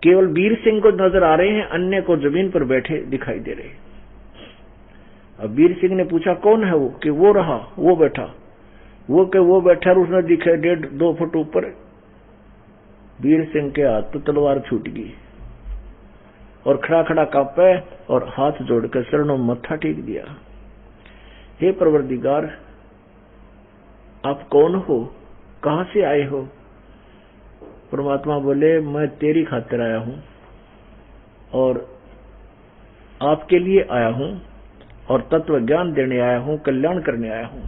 केवल वीर सिंह को नजर आ रहे हैं, अन्य को जमीन पर बैठे दिखाई दे रहे हैं। अब वीर सिंह ने पूछा कौन है वो, कि वो रहा, वो बैठा, वो बैठा और उसने दिखे 1.5-2 फुट ऊपर। वीर सिंह के हाथ तो तलवार छूट गई और खड़ा खड़ा कांपे और हाथ जोड़कर चरणों में मत्था टेक दिया। हे परवरदिगार आप कौन हो, कहां से आए हो? परमात्मा बोले मैं तेरी खातिर आया हूं और आपके लिए आया हूं और तत्व ज्ञान देने आया हूं, कल्याण करने आया हूं।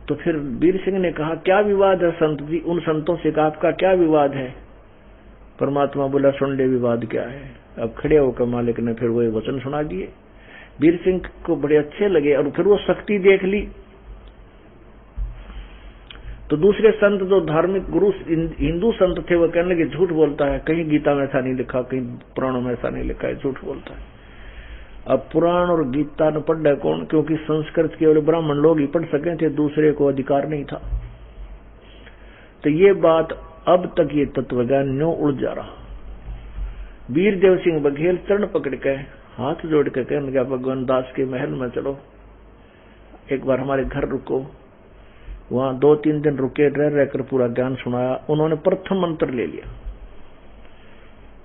तो फिर वीर सिंह ने कहा क्या विवाद है संत जी? उन संतों से कहा आपका क्या विवाद है? परमात्मा बोला सुन ले विवाद क्या है। अब खड़े होकर मालिक ने फिर वो वचन सुना दिए। वीर सिंह को बड़े अच्छे लगे और फिर वो शक्ति देख ली। तो दूसरे संत जो धार्मिक गुरु हिंदू संत थे वो कहने लगे झूठ बोलता है, कहीं गीता में ऐसा नहीं लिखा, कहीं पुराणों में ऐसा नहीं लिखा है, झूठ बोलता है। अब पुराण और गीता न पढ़ रहे कौन, क्योंकि संस्कृत केवल ब्राह्मण लोग ही पढ़ सके थे, दूसरे को अधिकार नहीं था। तो ये बात अब तक ये तत्वज्ञान न्यों उड़ जा रहा। वीर देव सिंह बघेल चरण पकड़ के हाथ जोड़ के कहने लगा भगवान दास के महल में चलो, एक बार हमारे घर रुको। वहां 2-3 दिन रुके, रहकर पूरा ज्ञान सुनाया। उन्होंने प्रथम मंत्र ले लिया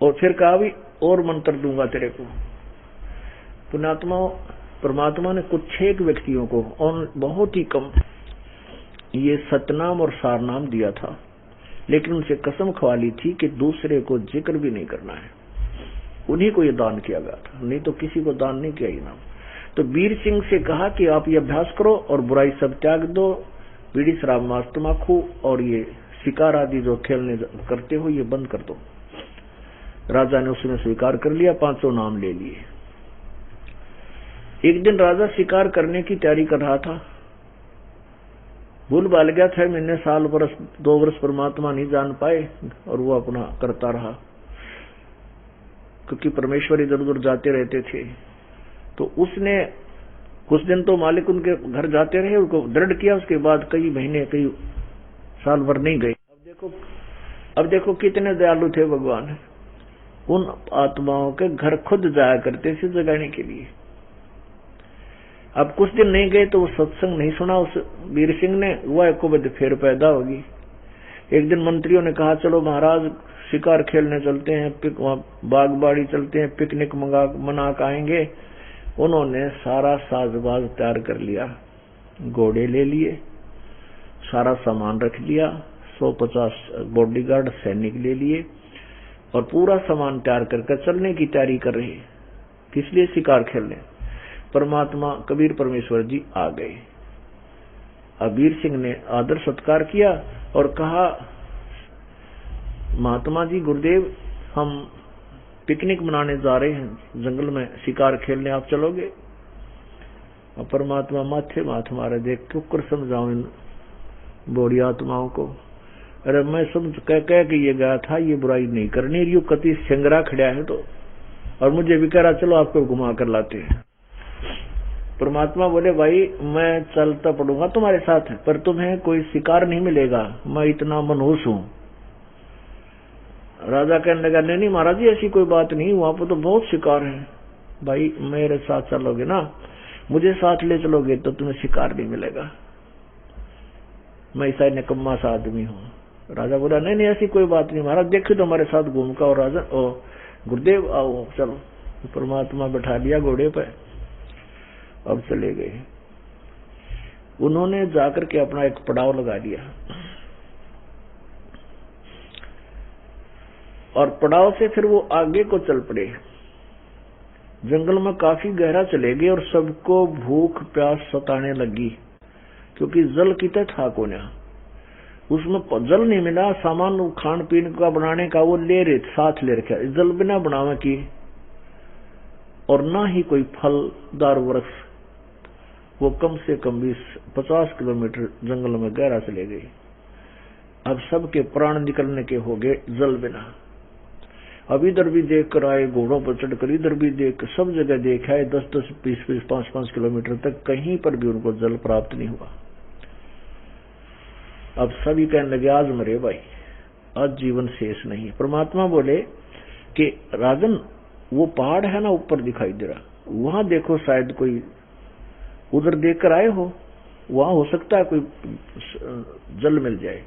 और फिर कहा भी और मंत्र दूंगा तेरे को। पुण्यात्मा परमात्मा ने कुछ 6 व्यक्तियों को और बहुत ही कम ये सतनाम और सारनाम दिया था, लेकिन उनसे कसम खवा ली थी कि दूसरे को जिक्र भी नहीं करना है। उन्हीं को ये दान किया गया था, नहीं तो किसी को दान नहीं किया इनाम। तो वीर सिंह से कहा कि आप ये अभ्यास करो और बुराई सब त्याग दो, बीड़ी शराब मांस तम्बाकू और ये शिकार आदि जो खेलने करते हो ये बंद कर दो। राजा ने उसने स्वीकार कर लिया, 500 नाम ले लिए। एक दिन राजा शिकार करने की तैयारी कर रहा था, भूल भाल गया, 6 महीने साल वर्ष 2 वर्ष परमात्मा नहीं जान पाए और वो अपना करता रहा, क्योंकि परमेश्वर इधर उधर जाते रहते थे। तो उसने कुछ दिन तो मालिक उनके घर जाते रहे, उनको दृढ़ किया, उसके बाद कई महीने कई साल भर नहीं गए। अब देखो कितने दयालु थे भगवान, उन आत्माओं के घर खुद जाया करते थे जगाने के लिए। अब कुछ दिन नहीं गए तो वो सत्संग नहीं सुना उस वीर सिंह ने, वह को बद फिर पैदा होगी। एक दिन मंत्रियों ने कहा चलो महाराज शिकार खेलने चलते हैं, बागबाड़ी चलते हैं, पिकनिक मना के आएंगे। उन्होंने सारा साजबाज तैयार कर लिया, घोड़े ले लिए, सारा सामान रख लिया, 150 बॉडीगार्ड सैनिक ले लिए और पूरा सामान तैयार करके चलने की तैयारी कर रहे। किस लिए? शिकार खेलने। परमात्मा कबीर परमेश्वर जी आ गए। अब वीर सिंह ने आदर सत्कार किया और कहा महात्मा जी गुरुदेव हम पिकनिक मनाने जा रहे हैं, जंगल में शिकार खेलने, आप चलोगे? और परमात्मा माथे माथ मारे, देख क्यों कर समझाऊं इन बूढ़ी आत्माओं को। अरे मैं समझ कह के ये गया था ये बुराई नहीं करनी, यू कति सिंगरा खड़ा है तो, और मुझे भी कह रहा चलो आपको घुमा कर लाते हैं। परमात्मा बोले भाई मैं चलता पड़ूंगा तुम्हारे साथ, पर तुम्हें कोई शिकार नहीं मिलेगा, मैं इतना मनहूस हूं। राजा कहने लगा नहीं महाराज जी ऐसी कोई बात नहीं, वहां पर तो बहुत शिकार है। भाई मेरे साथ चलोगे ना, मुझे साथ ले चलोगे तो तुम्हें शिकार नहीं मिलेगा, मैं ऐसा निकम्मा सा आदमी हूँ। राजा बोला नहीं ऐसी कोई बात नहीं महाराज, देखो तो हमारे साथ घूम का। और राजा ओ गुरुदेव आओ चलो। परमात्मा बैठा लिया घोड़े पे, अब चले गए। उन्होंने जाकर के अपना एक पड़ाव लगा लिया और पड़ाव से फिर वो आगे को चल पड़े। जंगल में काफी गहरा चले गए और सबको भूख प्यास सताने लगी, क्योंकि जल कितना था कोन्या, उसमें जल नहीं मिला। सामान खान पीन का बनाने का वो ले रहे साथ ले रखे, जल बिना बनावे की, और ना ही कोई फलदार वृक्ष। वो कम से कम 20-50 किलोमीटर जंगल में गहरा चले गए। अब सबके प्राण निकलने के हो गए जल बिना। अब इधर भी देख कर आए, घोड़ों पर चढ़कर इधर भी देख, सब जगह देखा है, 10-10, 20-20, 5-5 किलोमीटर तक कहीं पर भी उनको जल प्राप्त नहीं हुआ। अब सभी कहने लगे आज मरे भाई, आज जीवन शेष नहीं। परमात्मा बोले कि राजन वो पहाड़ है ना ऊपर दिखाई दे रहा, वहां देखो शायद कोई, उधर देख कर आए हो, वहां हो सकता है कोई जल मिल जाए।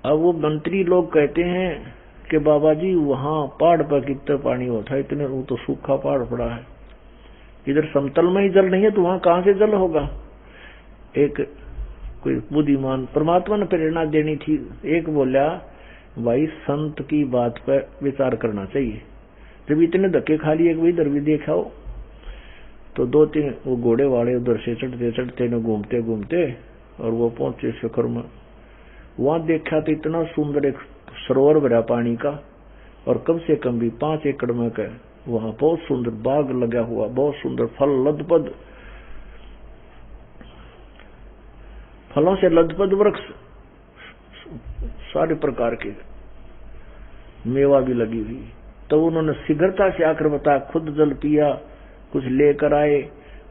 अब वो मंत्री लोग कहते हैं कि बाबा जी वहां पहाड़ पर कितना पानी होता है, इतने वो तो सूखा पहाड़ पड़ा है, इधर समतल में ही जल नहीं है तो वहां कहां से जल होगा। एक कोई बुद्धिमान परमात्मा ने प्रेरणा देनी थी, एक बोला भाई संत की बात पर विचार करना चाहिए, जब इतने धक्के खा लिए कि इधर भी देखा हो। तो 2-3 वो घोड़े वाले उधर से चढ़ते चढ़ते न घूमते घूमते और वो पहुंचे शिखर में। वहां देखा तो इतना सुंदर एक सरोवर भरा पानी का, और कम से कम भी 5 एकड़ में का वहां बहुत सुंदर बाग लगा हुआ, बहुत सुंदर फल लदपद, फलों से लदपद वृक्ष, सारे प्रकार के मेवा भी लगी हुई। तो उन्होंने शीघ्रता से आकर बताया, खुद जल पिया, कुछ लेकर आए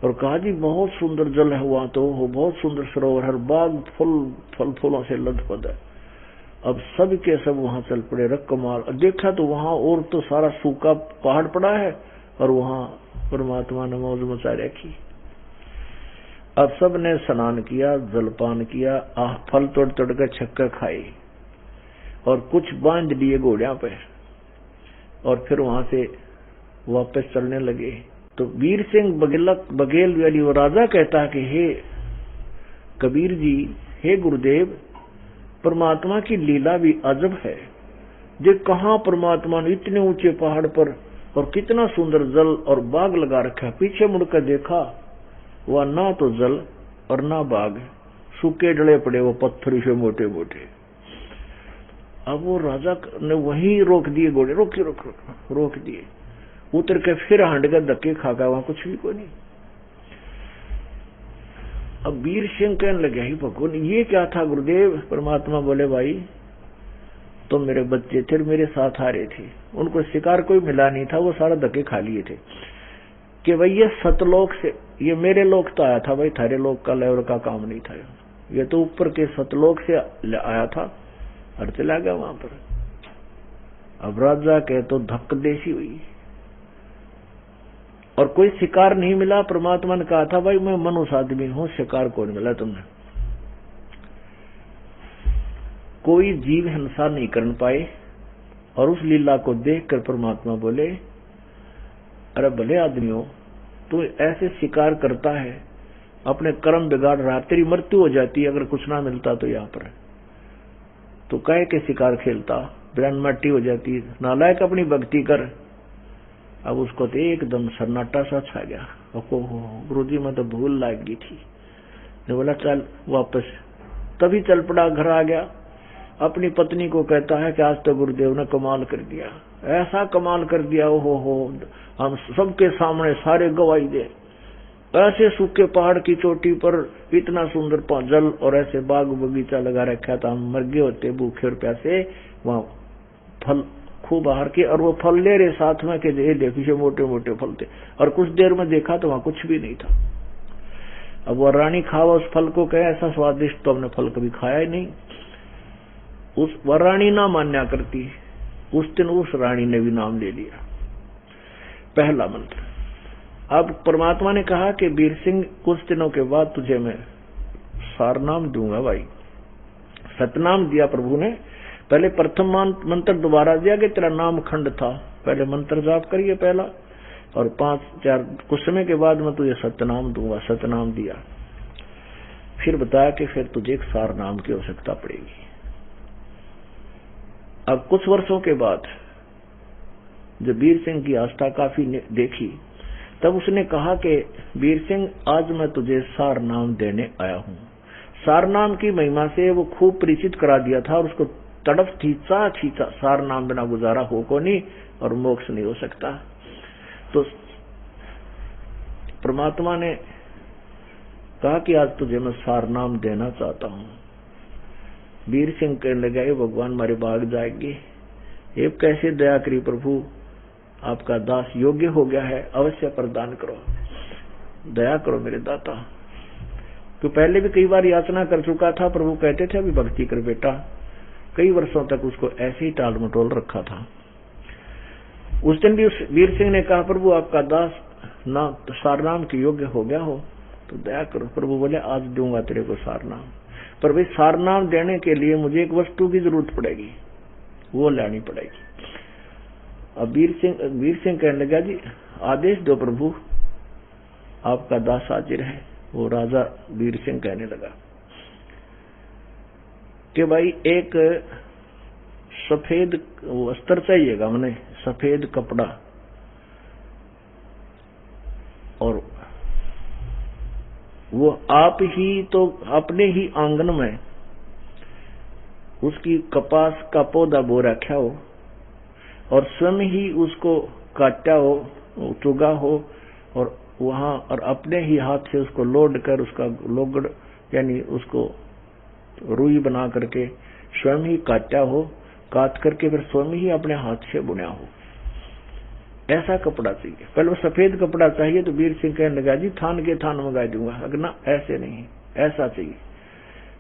और कहा जी बहुत सुंदर जल है वहां, तो वो बहुत सुंदर सरोवर है, बाग फल फूलों से लदपद है। अब सब के सब वहां चल पड़े रकमाल। देखा तो वहां और तो सारा सूखा पहाड़ पड़ा है और वहां परमात्मा ने मौज मचा रखी। अब सब ने स्नान किया, जलपान किया, फल तोड़ तोड़ कर छक्का खाई और कुछ बांध लिए घोड़ियों पे और फिर वहां से वापस चलने लगे। तो वीर सिंह बघेल वाली वो राजा कहता कि हे कबीर जी, हे गुरुदेव, परमात्मा की लीला भी अजब है। जो कहां परमात्मा ने इतने ऊंचे पहाड़ पर और कितना सुंदर जल और बाग लगा रखा, पीछे मुड़कर देखा वह ना तो जल और ना बाग, सूखे डले पड़े वो पत्थर से मोटे मोटे। अब वो राजा ने वहीं रोक दिए घोड़े, रोक दिए, उतर के फिर हांड का धक्के खा गया, वहां कुछ भी कोई नहीं। अब वीर सिंह कहने लगे, ही भगवान ये क्या था गुरुदेव? परमात्मा बोले, भाई तो मेरे बच्चे थे, मेरे साथ आ रहे थे, उनको शिकार कोई मिला नहीं था, वो सारा धक्के खा लिए थे कि भाई ये सतलोक से, ये मेरे लोक तो आया था भाई, थारे लोक का लेवर का काम नहीं था, ये तो ऊपर के सतलोक से आया था और चला गया वहां पर। अब राजा के तो धक्क देसी हुई और कोई शिकार नहीं मिला। परमात्मा ने कहा था, भाई मैं मनुष्य आदमी हूं, शिकार कौन मिला तुम्हें? कोई जीव हिंसा नहीं कर पाए। और उस लीला को देखकर परमात्मा बोले, अरे भले आदमियों, तू ऐसे शिकार करता है, अपने कर्म बिगाड़ रहा, तेरी मृत्यु हो जाती अगर कुछ ना मिलता तो यहाँ पर तो कहे के शिकार खेलता, ब्रांड मट्टी हो जाती, नालायक अपनी भक्ति कर। अब उसको तो एकदम सन्नाटा सा छा गया। गुरुजी मैं तो भूल लाग गई थी। ने बोला चल वापस। तभी चल पड़ा, घर आ गया, अपनी पत्नी को कहता है कि आज तो गुरुदेव ने कमाल कर दिया, ऐसा कमाल कर दिया, हो हम सबके सामने सारे गवाही दे, ऐसे सूखे पहाड़ की चोटी पर इतना सुंदर जल और ऐसे बाग बगीचा लगा रखा था, हम मर गए होते भूखे और प्यासे, वहां फल खूब आहार के, और वो फल ले रहे साथ में के ये देखिए मोटे मोटे फल थे, और कुछ देर में देखा तो वहां कुछ भी नहीं था। अब वो रानी खावा उस फल को, कहे ऐसा स्वादिष्ट तो हमने फल कभी खाया ही नहीं। उस रानी ना मान्या करती, उस दिन उस रानी ने भी नाम ले लिया। पहला मंत्र। अब परमात्मा ने कहा कि वीर सिंह कुछ दिनों के बाद तुझे मैं सारनाम दूंगा। भाई सतनाम दिया प्रभु ने। पहले प्रथम मंत्र दोबारा दिया कि तेरा नाम खंड था, पहले मंत्र जाप करिए पहला, और 5-4 कुछ समय के बाद मैं तुझे सतनाम दूंगा। सतनाम दिया। फिर बताया कि फिर तुझे एक सारनाम की आवश्यकता पड़ेगी। अब कुछ वर्षों के बाद जब वीर सिंह की आस्था काफी देखी, तब उसने कहा कि वीर सिंह आज मैं तुझे सारनाम देने आया हूं। सारनाम की महिमा से वो खूब परिचित करा दिया था, और उसको तड़फ खींचा सारनाम बिना गुजारा हो को नहीं, और मोक्ष नहीं हो सकता। तो परमात्मा ने कहा कि आज तुझे मैं सारनाम देना चाहता हूं। वीर सिंह कहने लगा, भगवान मारे भाग जाएगी, ये कैसे दया करी प्रभु, आपका दास योग्य हो गया है, अवश्य प्रदान करो, दया करो मेरे दाता। तो पहले भी कई बार याचना कर चुका था, प्रभु कहते थे अभी भक्ति कर बेटा। कई वर्षों तक उसको ऐसे ही टाल मटोल रखा था। उस दिन भी उस वीर सिंह ने कहा, प्रभु आपका दास ना तो सारनाम के योग्य हो गया हो तो दया करो। प्रभु बोले आज दूंगा तेरे को सारनाम, पर भाई सारनाम देने के लिए मुझे एक वस्तु की जरूरत पड़ेगी, वो लानी पड़ेगी। अब वीर सिंह कहने लगा, जी आदेश दो प्रभु, आपका दास हाजिर है। वो राजा वीर सिंह कहने लगा कि भाई एक सफेद वस्त्र चाहिएगा, मैंने सफेद कपड़ा, और वो आप ही तो अपने ही आंगन में उसकी कपास का पौधा बो रखा हो, और स्वयं ही उसको काटा हो, चुगा हो, और वहां और अपने ही हाथ से उसको लोड कर उसका लोगड़ यानी उसको रुई बना करके स्वयं ही काटा हो, काट करके फिर स्वयं ही अपने हाथ से बुना हो, ऐसा कपड़ा चाहिए। पहले वो सफेद कपड़ा चाहिए। तो वीर सिंह कहने लगा, जी थान के थान मंगा दूंगा। अगर ना ऐसे नहीं, ऐसा चाहिए।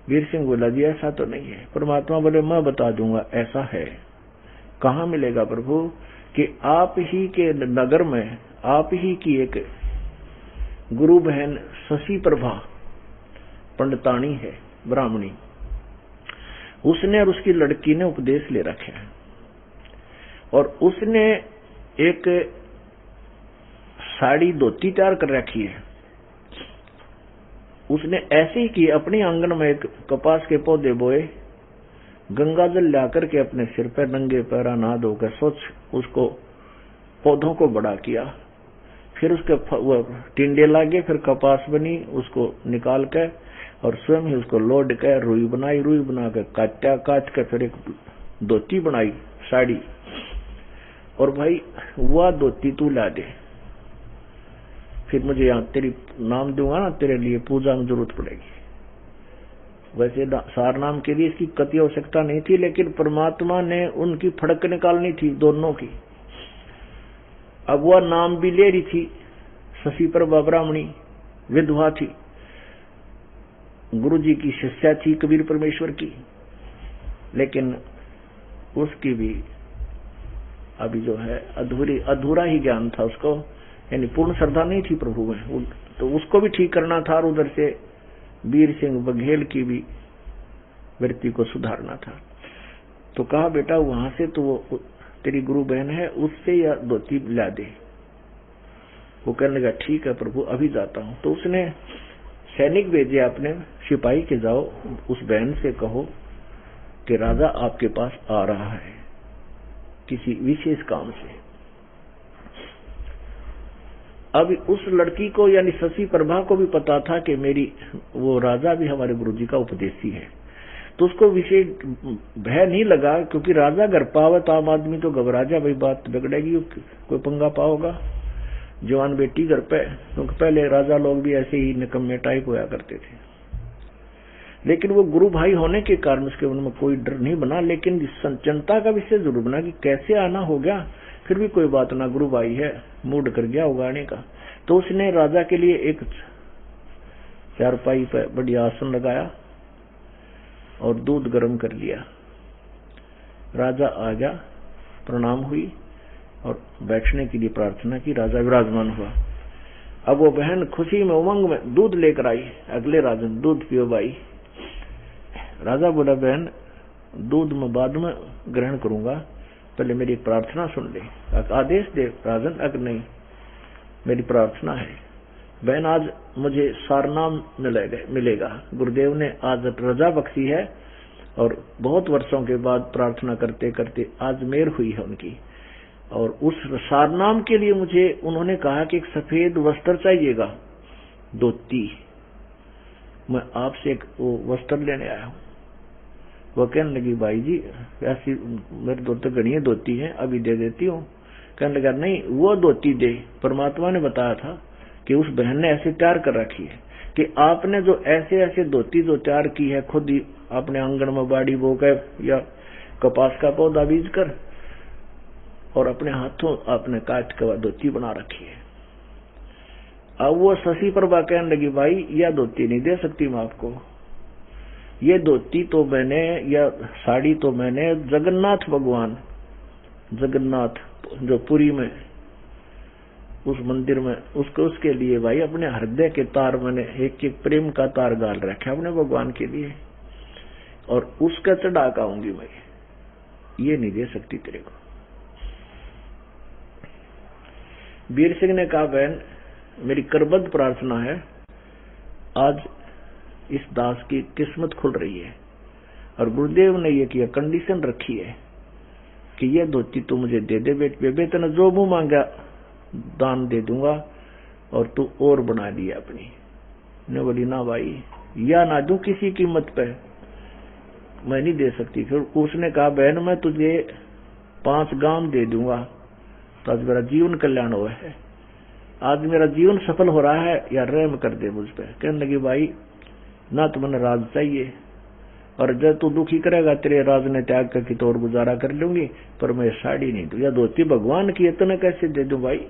वीर सिंह बोला, जी ऐसा तो नहीं है। परमात्मा बोले, मैं बता दूंगा ऐसा है। कहाँ मिलेगा प्रभु? कि आप ही के नगर में आप ही की एक गुरु बहन शशि प्रभा पंडितानी है, ब्राह्मणी, उसने और उसकी लड़की ने उपदेश ले रखे हैं, और उसने एक साड़ी धोती तैयार कर रखी है। उसने ऐसे ही की, अपने आंगन में एक कपास के पौधे बोए, गंगा जल लाकर के अपने सिर पर नंगे पैरा नहा धोकर स्वच्छ उसको पौधों को बड़ा किया। फिर उसके वो टिंडे लागे, फिर कपास बनी, उसको निकाल कर और स्वयं ही उसको लोड कर रुई बनाई, रुई बनाकर काट कर फिर एक धोती बनाई, साड़ी। और भाई वह धोती तू ला दे, फिर मुझे यहाँ तेरी नाम दूंगा ना, तेरे लिए पूजा में जरूरत पड़ेगी। वैसे सार नाम के लिए इसकी कति आवश्यकता नहीं थी, लेकिन परमात्मा ने उनकी फड़क निकालनी थी दोनों की। अब वह नाम भी ले रही थी, शशि प्रभा ब्राह्मणी विधवा थी, गुरु जी की शिष्या थी कबीर परमेश्वर की, लेकिन उसकी भी अभी जो है अधूरा ही ज्ञान था उसको, यानी पूर्ण श्रद्धा नहीं थी प्रभु में, तो उसको भी ठीक करना था और उधर से वीर सिंह बघेल की भी वृत्ति को सुधारना था। तो कहा बेटा वहां से तो वो तेरी गुरु बहन है उससे या धोती ला दे। वो कहने लगा ठीक है प्रभु अभी जाता हूं। तो उसने सैनिक भेजे अपने सिपाही के, जाओ उस बहन से कहो कि राजा आपके पास आ रहा है किसी विशेष काम से। अब उस लड़की को यानी शशि प्रभा को भी पता था कि मेरी वो राजा भी हमारे गुरुजी का उपदेशी है, तो उसको विशेष भय नहीं लगा, क्योंकि राजा घर पावत आम आदमी तो घबरा जा, भाई बात बिगड़ेगी, कोई पंगा पाओगा जवान बेटी घर पे, क्योंकि पहले राजा लोग भी ऐसे ही निकम्मे टाइप होया करते थे। लेकिन वो गुरु भाई होने के कारण उसके मन में कोई डर नहीं बना, लेकिन चिंता का विषय जरूर बना कि कैसे आना हो गया। फिर भी कोई बात ना, गुरु भाई है, मूड कर गया उगाने का। तो उसने राजा के लिए एक चारपाई पर बढ़िया आसन लगाया और दूध गर्म कर लिया। राजा आ गया, प्रणाम हुई और बैठने के लिए प्रार्थना की। राजा विराजमान हुआ। अब वो बहन खुशी में उमंग में दूध लेकर आई। अगले राजन दूध पियो भाई। राजा बोला बहन दूध में बाद में ग्रहण करूंगा, पहले मेरी एक प्रार्थना सुन ले। आदेश दे राजन। अगर नहीं मेरी प्रार्थना है बहन, आज मुझे सारनाम मिलेगा। गुरुदेव ने आज रजा बख्शी है और बहुत वर्षों के बाद प्रार्थना करते करते आज मेर हुई है उनकी, और उस सारनाम के लिए मुझे उन्होंने कहा कि एक सफेद वस्त्र चाहिएगा, धोती। मैं आपसे एक वो वस्त्र लेने आया हूं। वो कहने लगी भाई जी ऐसी मेरे तो गणिये धोती है, अभी दे देती हूँ। कहने लगा नहीं वो धोती दे। परमात्मा ने बताया था कि उस बहन ने ऐसे तैयार कर रखी है कि आपने जो ऐसे ऐसे धोती जो तैयार की है, खुद ही अपने आंगन में बाड़ी बो कर या कपास का पौधा बीज कर और अपने हाथों आपने काट के धोती बना रखी है। अब वो शशि प्रभा कहने लगी भाई यह धोती नहीं दे सकती मैं आपको, ये धोती तो मैंने या साड़ी तो मैंने जगन्नाथ भगवान, जगन्नाथ जो पुरी में उस मंदिर में उसके लिए भाई अपने हृदय के तार मैंने एक एक प्रेम का तार गाल रखा अपने भगवान के लिए, और उसका चढ़ा आऊंगी मैं, ये नहीं दे सकती तेरे को। वीर सिंह ने कहा बहन मेरी करबद्ध प्रार्थना है, आज इस दास की किस्मत खुल रही है और गुरुदेव ने ये किया कंडीशन रखी है कि ये धोती तू मुझे दे दे बेटे, तेने जो मुंह मांगा दान दे दूंगा और तू और बना लिया अपनी। ने बोली ना भाई या ना दूं किसी कीमत पे, मैं नहीं दे सकती। फिर उसने कहा बहन मैं तुझे 5 गांव दे दूंगा तो आज मेरा जीवन कल्याण हुआ है, आज मेरा जीवन सफल हो रहा है, या रहम कर दे मुझ पे। कहने लगी भाई ना तो मैंने राज चाहिए, और जब तू दुखी करेगा तेरे राज ने त्याग करके तो और गुजारा कर लूंगी, पर मैं साड़ी नहीं दूं या धोती भगवान की इतना कैसे दे दूं भाई।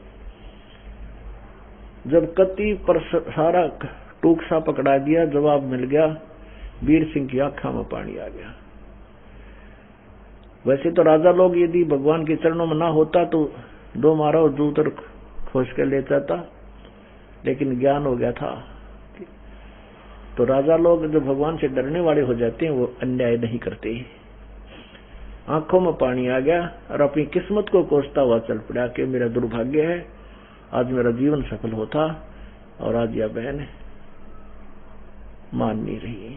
जब कति पर सारा टूक सा पकड़ा दिया, जवाब मिल गया, वीर सिंह की आंखों में पानी आ गया। वैसे तो राजा लोग यदि भगवान के चरणों में ना होता तो 2 मारा और दूतर खोज कर ले जाता, लेकिन ज्ञान हो गया था। तो राजा लोग जो भगवान से डरने वाले हो जाते हैं वो अन्याय नहीं करते। आंखों में पानी आ गया और अपनी किस्मत को कोसता हुआ चल पड़ा कि मेरा दुर्भाग्य है, आज मेरा जीवन सफल होता और आज यह बहन मान नहीं रही।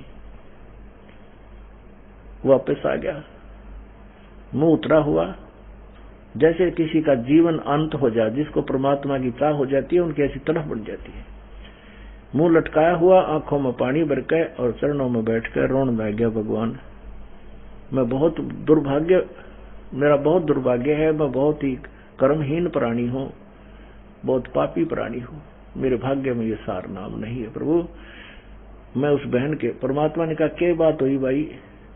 वापस आ गया, मुंह उतरा हुआ, जैसे किसी का जीवन अंत हो जाए, जिसको परमात्मा की चाह हो जाती है उनकी ऐसी तड़फ बढ़ जाती है। मुंह लटकाया हुआ, आंखों में पानी भर के और चरणों में बैठकर रोने लग गया, भगवान मैं बहुत दुर्भाग्य, मेरा बहुत दुर्भाग्य है, मैं बहुत ही कर्महीन प्राणी हूँ, बहुत पापी प्राणी हूँ, मेरे भाग्य में ये सार नाम नहीं है प्रभु। मैं उस बहन के, परमात्मा ने कहा क्या बात हुई भाई,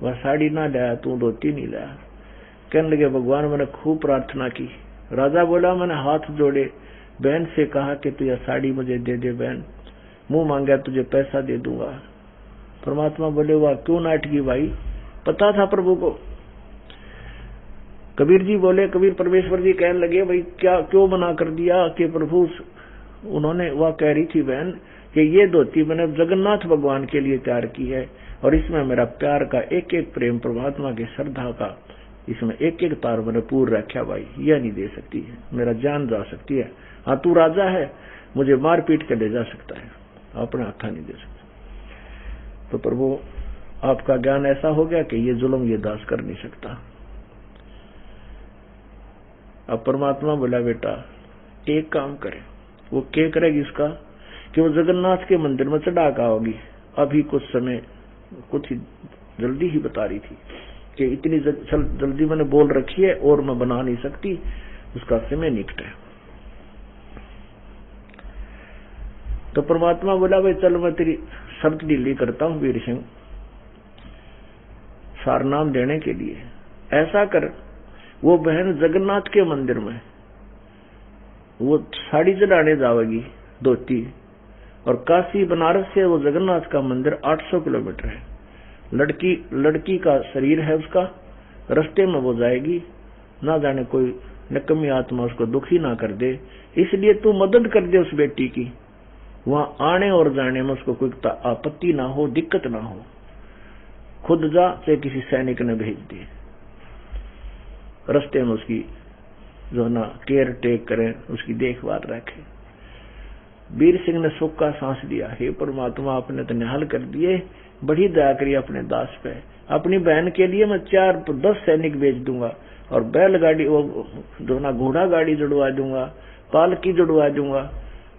वह साड़ी ना लाया, तू धोती नहीं लाया। कहने लगे भगवान मैंने खूब प्रार्थना की। राजा बोला मैंने हाथ जोड़े, बहन से कहा कि तू यह साड़ी मुझे दे दे बहन, मुंह मांगा तुझे पैसा दे दूंगा। परमात्मा बोले वाह क्यों नाटकी भाई, पता था प्रभु को। कबीर जी बोले, कबीर परमेश्वर जी कहने लगे भाई क्या क्यों मना कर दिया कि प्रभु, उन्होंने वह कह रही थी बहन कि ये धोती मैंने जगन्नाथ भगवान के लिए तैयार की है और इसमें मेरा प्यार का एक एक प्रेम, परमात्मा की श्रद्धा का इसमें एक एक तार मैंने पूर रखा भाई, यह नहीं दे सकती है, मेरा जान जा सकती है। हाँ तू राजा है, मुझे मार पीट के ले जा सकता है, अपने हाथा नहीं दे सकता। तो प्रभु आपका ज्ञान ऐसा हो गया कि ये जुल्म ये दास कर नहीं सकता। अब परमात्मा बोला बेटा एक काम करे, वो क्या करेगी इसका कि वो जगन्नाथ के मंदिर में चढ़ा का होगी। अभी कुछ समय, कुछ ही जल्दी ही बता रही थी कि इतनी जल्दी मैंने बोल रखी है और मैं बना नहीं सकती, उसका समय निकट है। तो परमात्मा बोला भाई चल मैं तेरी शर्त ढीली करता हूं वीर सिंह, सारनाम देने के लिए ऐसा कर, वो बहन जगन्नाथ के मंदिर में वो साड़ी चढ़ाने जाएगी धोती, और काशी बनारस से वो जगन्नाथ का मंदिर 800 किलोमीटर है। लड़की का शरीर है उसका, रास्ते में वो जाएगी, ना जाने कोई निकम्मी आत्मा उसको दुखी ना कर दे, इसलिए तू मदद कर दे उस बेटी की, वहां आने और जाने में उसको कोई आपत्ति ना हो, दिक्कत ना हो। खुद जा चाहे किसी सैनिक ने भेज दे, रास्ते में उसकी जो ना केयर टेक करें, उसकी देखभाल रखें। वीर सिंह ने सुख का सांस लिया, हे परमात्मा आपने तो निहाल कर दिए, बड़ी दया करी अपने दास पे। अपनी बहन के लिए मैं 4-10 सैनिक भेज दूंगा और बैलगाड़ी वो जो ना घोड़ा गाड़ी जुड़वा दूंगा, पालकी जुड़वा दूंगा।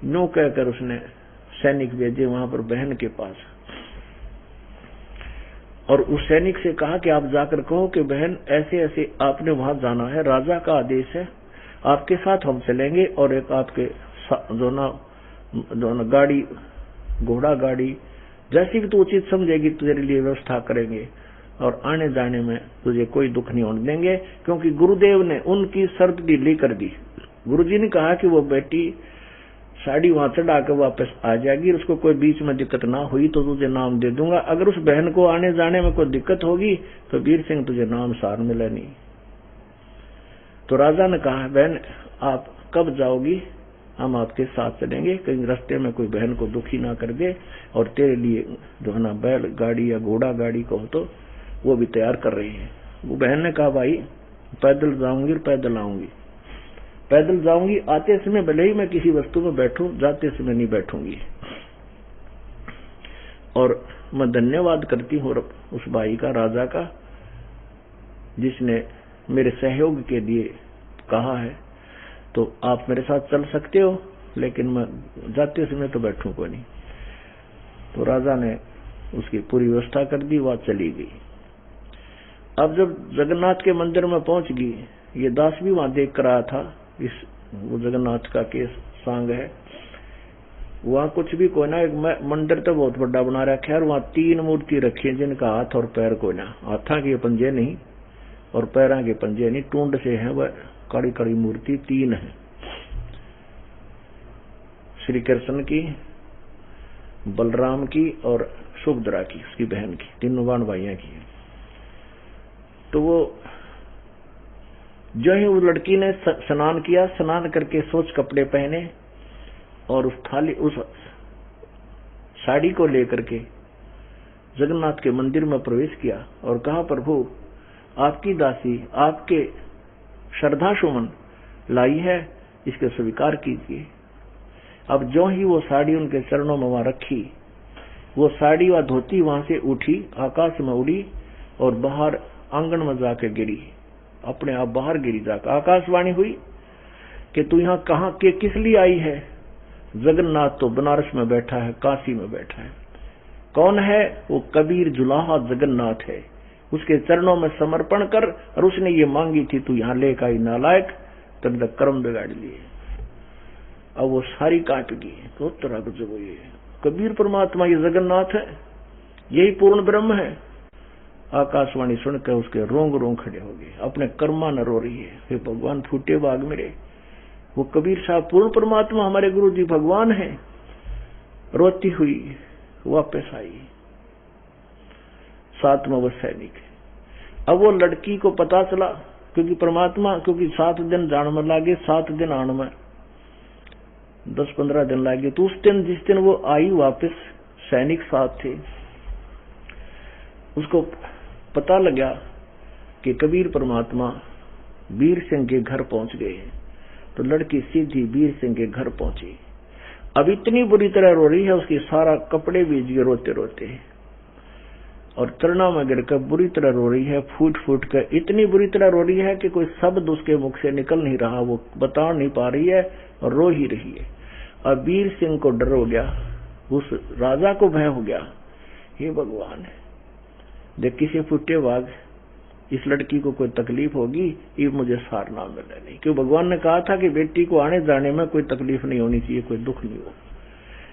नो कहकर उसने सैनिक भेजे वहां पर बहन के पास, और उस सैनिक से कहा कि आप जाकर कहो कि बहन ऐसे ऐसे आपने वहां जाना है, राजा का आदेश है, आपके साथ हम चलेंगे और एक आपके जो ना गाड़ी, घोड़ा गाड़ी जैसी भी तू उचित समझेगी तेरे लिए व्यवस्था करेंगे, और आने जाने में तुझे कोई दुख नहीं होने देंगे, क्योंकि गुरुदेव ने उनकी शर्त ढीली कर दी। गुरुजी ने कहा कि वो बेटी साड़ी वहां चढ़ा कर वापस आ जाएगी, उसको कोई बीच में दिक्कत ना हुई तो तुझे नाम दे दूंगा, अगर उस बहन को आने जाने में कोई दिक्कत होगी तो वीर सिंह तुझे नाम सार मिला नहीं। तो राजा ने कहा बहन आप कब जाओगी, हम आपके साथ चलेंगे, कहीं रास्ते में कोई बहन को दुखी ना कर दे, और तेरे लिए जो है ना बैल गाड़ी या घोड़ा गाड़ी को तो वो भी तैयार कर रही है। वो बहन ने कहा भाई पैदल जाऊंगी, पैदल आऊंगी, पैदल जाऊंगी, आते समय भले ही मैं किसी वस्तु में बैठूं, जाते समय नहीं बैठूंगी। और मैं धन्यवाद करती हूँ उस भाई का, राजा का, जिसने मेरे सहयोग के लिए कहा है, तो आप मेरे साथ चल सकते हो, लेकिन मैं जाते समय तो बैठूंगा नहीं। तो राजा ने उसकी पूरी व्यवस्था कर दी, वह चली गई। अब जब जगन्नाथ के मंदिर में पहुंच गई, ये दास भी वहां देख कर आया था, इस वो जगन्नाथ का केस सांग है, वहां कुछ भी कोई ना, एक मंदिर तो बहुत बड़ा बना रखा है, और वहां 3 मूर्ति रखी है जिनका हाथ और पैर कोई ना, हाथा के पंजे नहीं और पैरा के पंजे नहीं, टूंड से है, वह कड़ी कड़ी मूर्ति 3 है, श्री कृष्ण की, बलराम की और सुभद्रा की, उसकी बहन की, तीनों बाण भाइयों की। तो वो जो ही उस लड़की ने स्नान किया, स्नान करके स्वच्छ कपड़े पहने और उस साड़ी को लेकर के जगन्नाथ के मंदिर में प्रवेश किया और कहा प्रभु आपकी दासी आपके श्रद्धा सुमन लाई है, इसके स्वीकार कीजिए। अब जो ही वो साड़ी उनके चरणों में वहां रखी, वो साड़ी व धोती वहां से उठी, आकाश में उड़ी और बाहर आंगन में जाकर गिरी, अपने आप बाहर गिरी। जाकर आकाशवाणी हुई कि तू यहाँ कहाँ के किस लिए आई है? जगन्नाथ तो बनारस में बैठा है, काशी में बैठा है। कौन है वो? कबीर जुलाहा जगन्नाथ है, उसके चरणों में समर्पण कर। और उसने ये मांगी थी, तू यहाँ लेकर आई नालायक, तुमने कर्म बिगाड़ लिए। अब वो सारी काट गई। तो तरह का जब ये कबीर परमात्मा ये जगन्नाथ है, यही पूर्ण ब्रह्म है। आकाशवाणी सुनकर उसके रोंग रोंग खड़े हो गए, अपने कर्मा न रो रही है, हे भगवान फूटे बाग मेरे। वो कबीर साहब पूर्ण परमात्मा हमारे गुरु जी भगवान है। रोती हुई वापस आई। 7वां वर्ष सैनिक। अब वो लड़की को पता चला, क्योंकि परमात्मा, क्योंकि 7 दिन जान में लागे, 7 दिन आने में 10-15 दिन लागे। तो उस दिन जिस दिन वो आई वापस, सैनिक साथ थे, उसको पता लगा कि कबीर परमात्मा वीर सिंह के घर पहुंच गए हैं। तो लड़की सीधी वीर सिंह के घर पहुंची। अब इतनी बुरी तरह रो रही है, उसके सारा कपड़े बीज गए रोते रोते, और चरणों में गिरकर बुरी तरह रो रही है, फूट फूट कर। इतनी बुरी तरह रो रही है कि कोई शब्द उसके मुख से निकल नहीं रहा, वो बता नहीं पा रही है और रो ही रही है। अब वीर सिंह को डर हो गया, उस राजा को भय हो गया, हे भगवान देख किसी फुटे वाग इस लड़की को कोई तकलीफ होगी, ये मुझे सार ना मिले नहीं। क्यों भगवान ने कहा था कि बेटी को आने जाने में कोई तकलीफ नहीं होनी चाहिए, कोई दुख नहीं हो।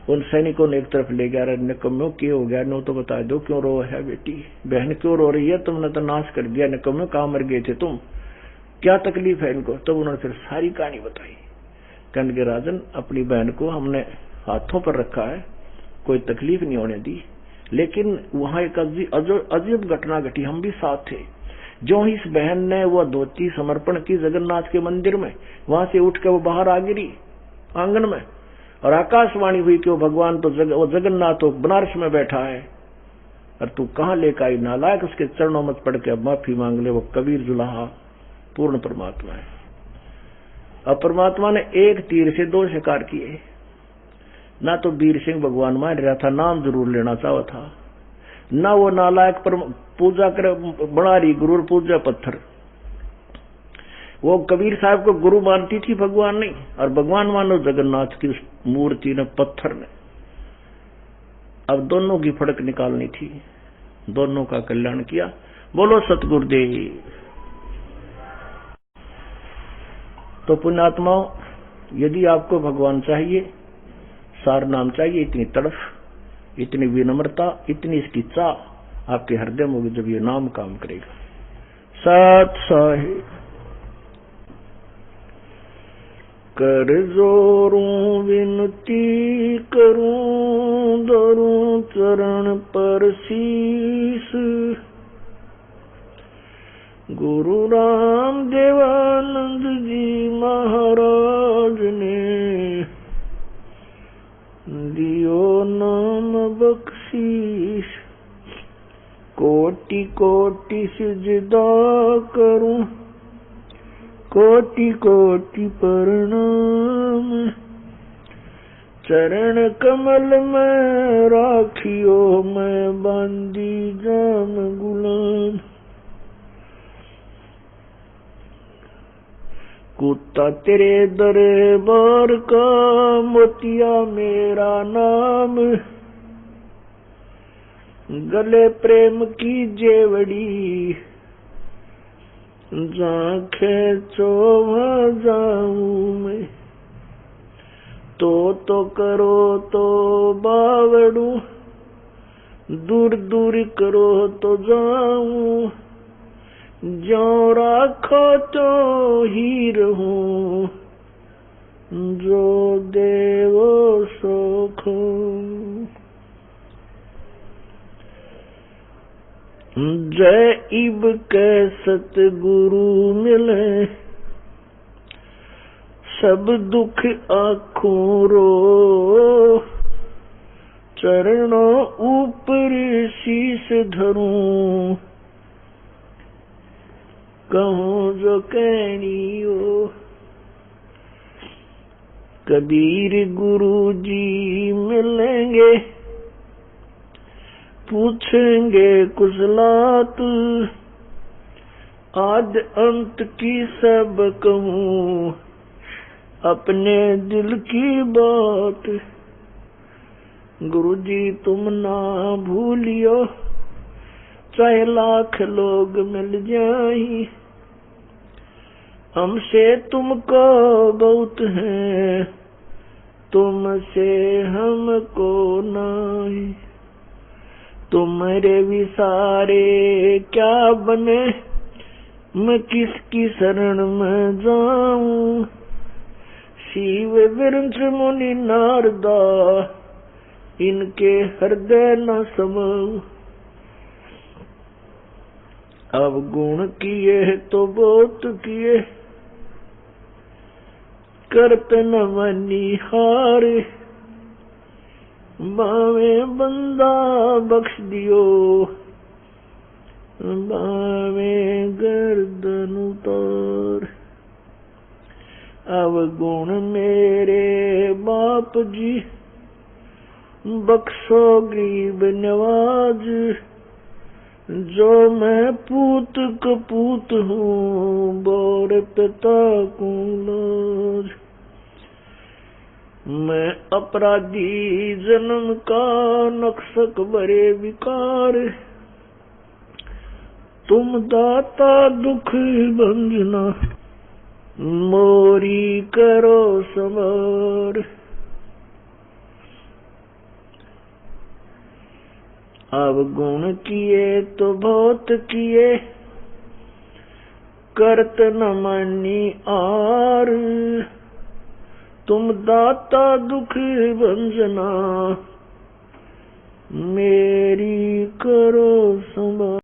उन सैनिकों ने एक तरफ ले गया, निकम्मों क्या हो गया, नो तो बता दो क्यों रो है बेटी, बहन क्यों रो रही है, तुमने तो नाश कर दिया, निकम्मों कहाँ मर गए थे तुम, क्या तकलीफ है इनको। तब उन्होंने फिर सारी कहानी बताई। कहने के राजन अपनी बहन को हमने हाथों पर रखा है, कोई तकलीफ नहीं होने दी, लेकिन वहां एक अजीब घटना घटी, हम भी साथ थे। जो ही इस बहन ने वो धोती समर्पण की जगन्नाथ के मंदिर में, वहां से उठ के वो बाहर आ गिरी आंगन में, और आकाशवाणी हुई कि वो भगवान तो वो जगन्नाथ तो बनारस में बैठा है, और तू कहां लेकर आई नालायक, उसके चरणों में पड़ के माफी मांग ले। वो कबीर जुलाहा पूर्ण परमात्मा है। अब परमात्मा ने एक तीर से 2 शिकार किए। ना तो वीर सिंह भगवान मान रहा था, नाम जरूर लेना चाहा था, ना वो नालायक पर पूजा कर बना रही गुरु पूजा पत्थर। वो कबीर साहब को गुरु मानती थी भगवान नहीं, और भगवान मानो जगन्नाथ की मूर्ति ने, पत्थर ने। अब दोनों की फड़क निकालनी थी, दोनों का कल्याण किया। बोलो सतगुरुदेव। तो पुण्यात्माओं, यदि आपको भगवान चाहिए, सार नाम चाहिए, इतनी तड़फ, इतनी विनम्रता, इतनी इसकी चाह आपके हृदय में होगी, जब ये नाम काम करेगा। सत साहिब कर जोरूं विनती करूं, धरूं चरण पर शीस, गुरु राम देवानंद जी महाराज ने दियो नाम बख्शीश। कोटि कोटि सिजदा करूं, कोटि कोटि प्रणाम, चरण कमल में राखियो मैं बांदी जाम गुलाम। कुत्ता तेरे दरबार का, मोतिया मेरा नाम, गले प्रेम की जेवड़ी, जहाँ खेचो वहाँ जाऊं मैं। तो करो तो बावड़ू, दूर दूर करो तो जाऊं, जो राखो तो ही रहूं, जो देवो सो खोऊं। जय इब के सतगुरु मिले, सब दुख आँखों रो, चरणों ऊपर शीश धरूं, कहूं जो कहनी हो। कबीर गुरु जी मिलेंगे, पूछेंगे कुशलात, आद अंत की सब कहूं, अपने दिल की बात। गुरु जी तुम ना भूलियो, चाहे लाख लोग मिल जाएं, हमसे तुमको बहुत है, तुमसे हमको नाई, तुम्हारे विसारे क्या बने, मैं किसकी शरण में जाऊं। शिव विरंच मुनि नारदा, इनके हृदय न समाऊं। अवगुण किए तो बहुत किए, करत न मनिहार। बावे बंदा बख्श दियो, बावे गर्दन उतार। अवगुण मेरे बाप जी, बख्शो गरीब नवाज। जो मैं पूत कपूत हूँ, बोर पिता को लाज। मैं अपराधी जन्म का, नक्सक बरे विकार। तुम दाता दुख भंजना, मोरी करो समर। अवगुण किए तो बहुत किए, करत न मानी आर। तुम दाता दुख भंजना, मेरी करो संभार।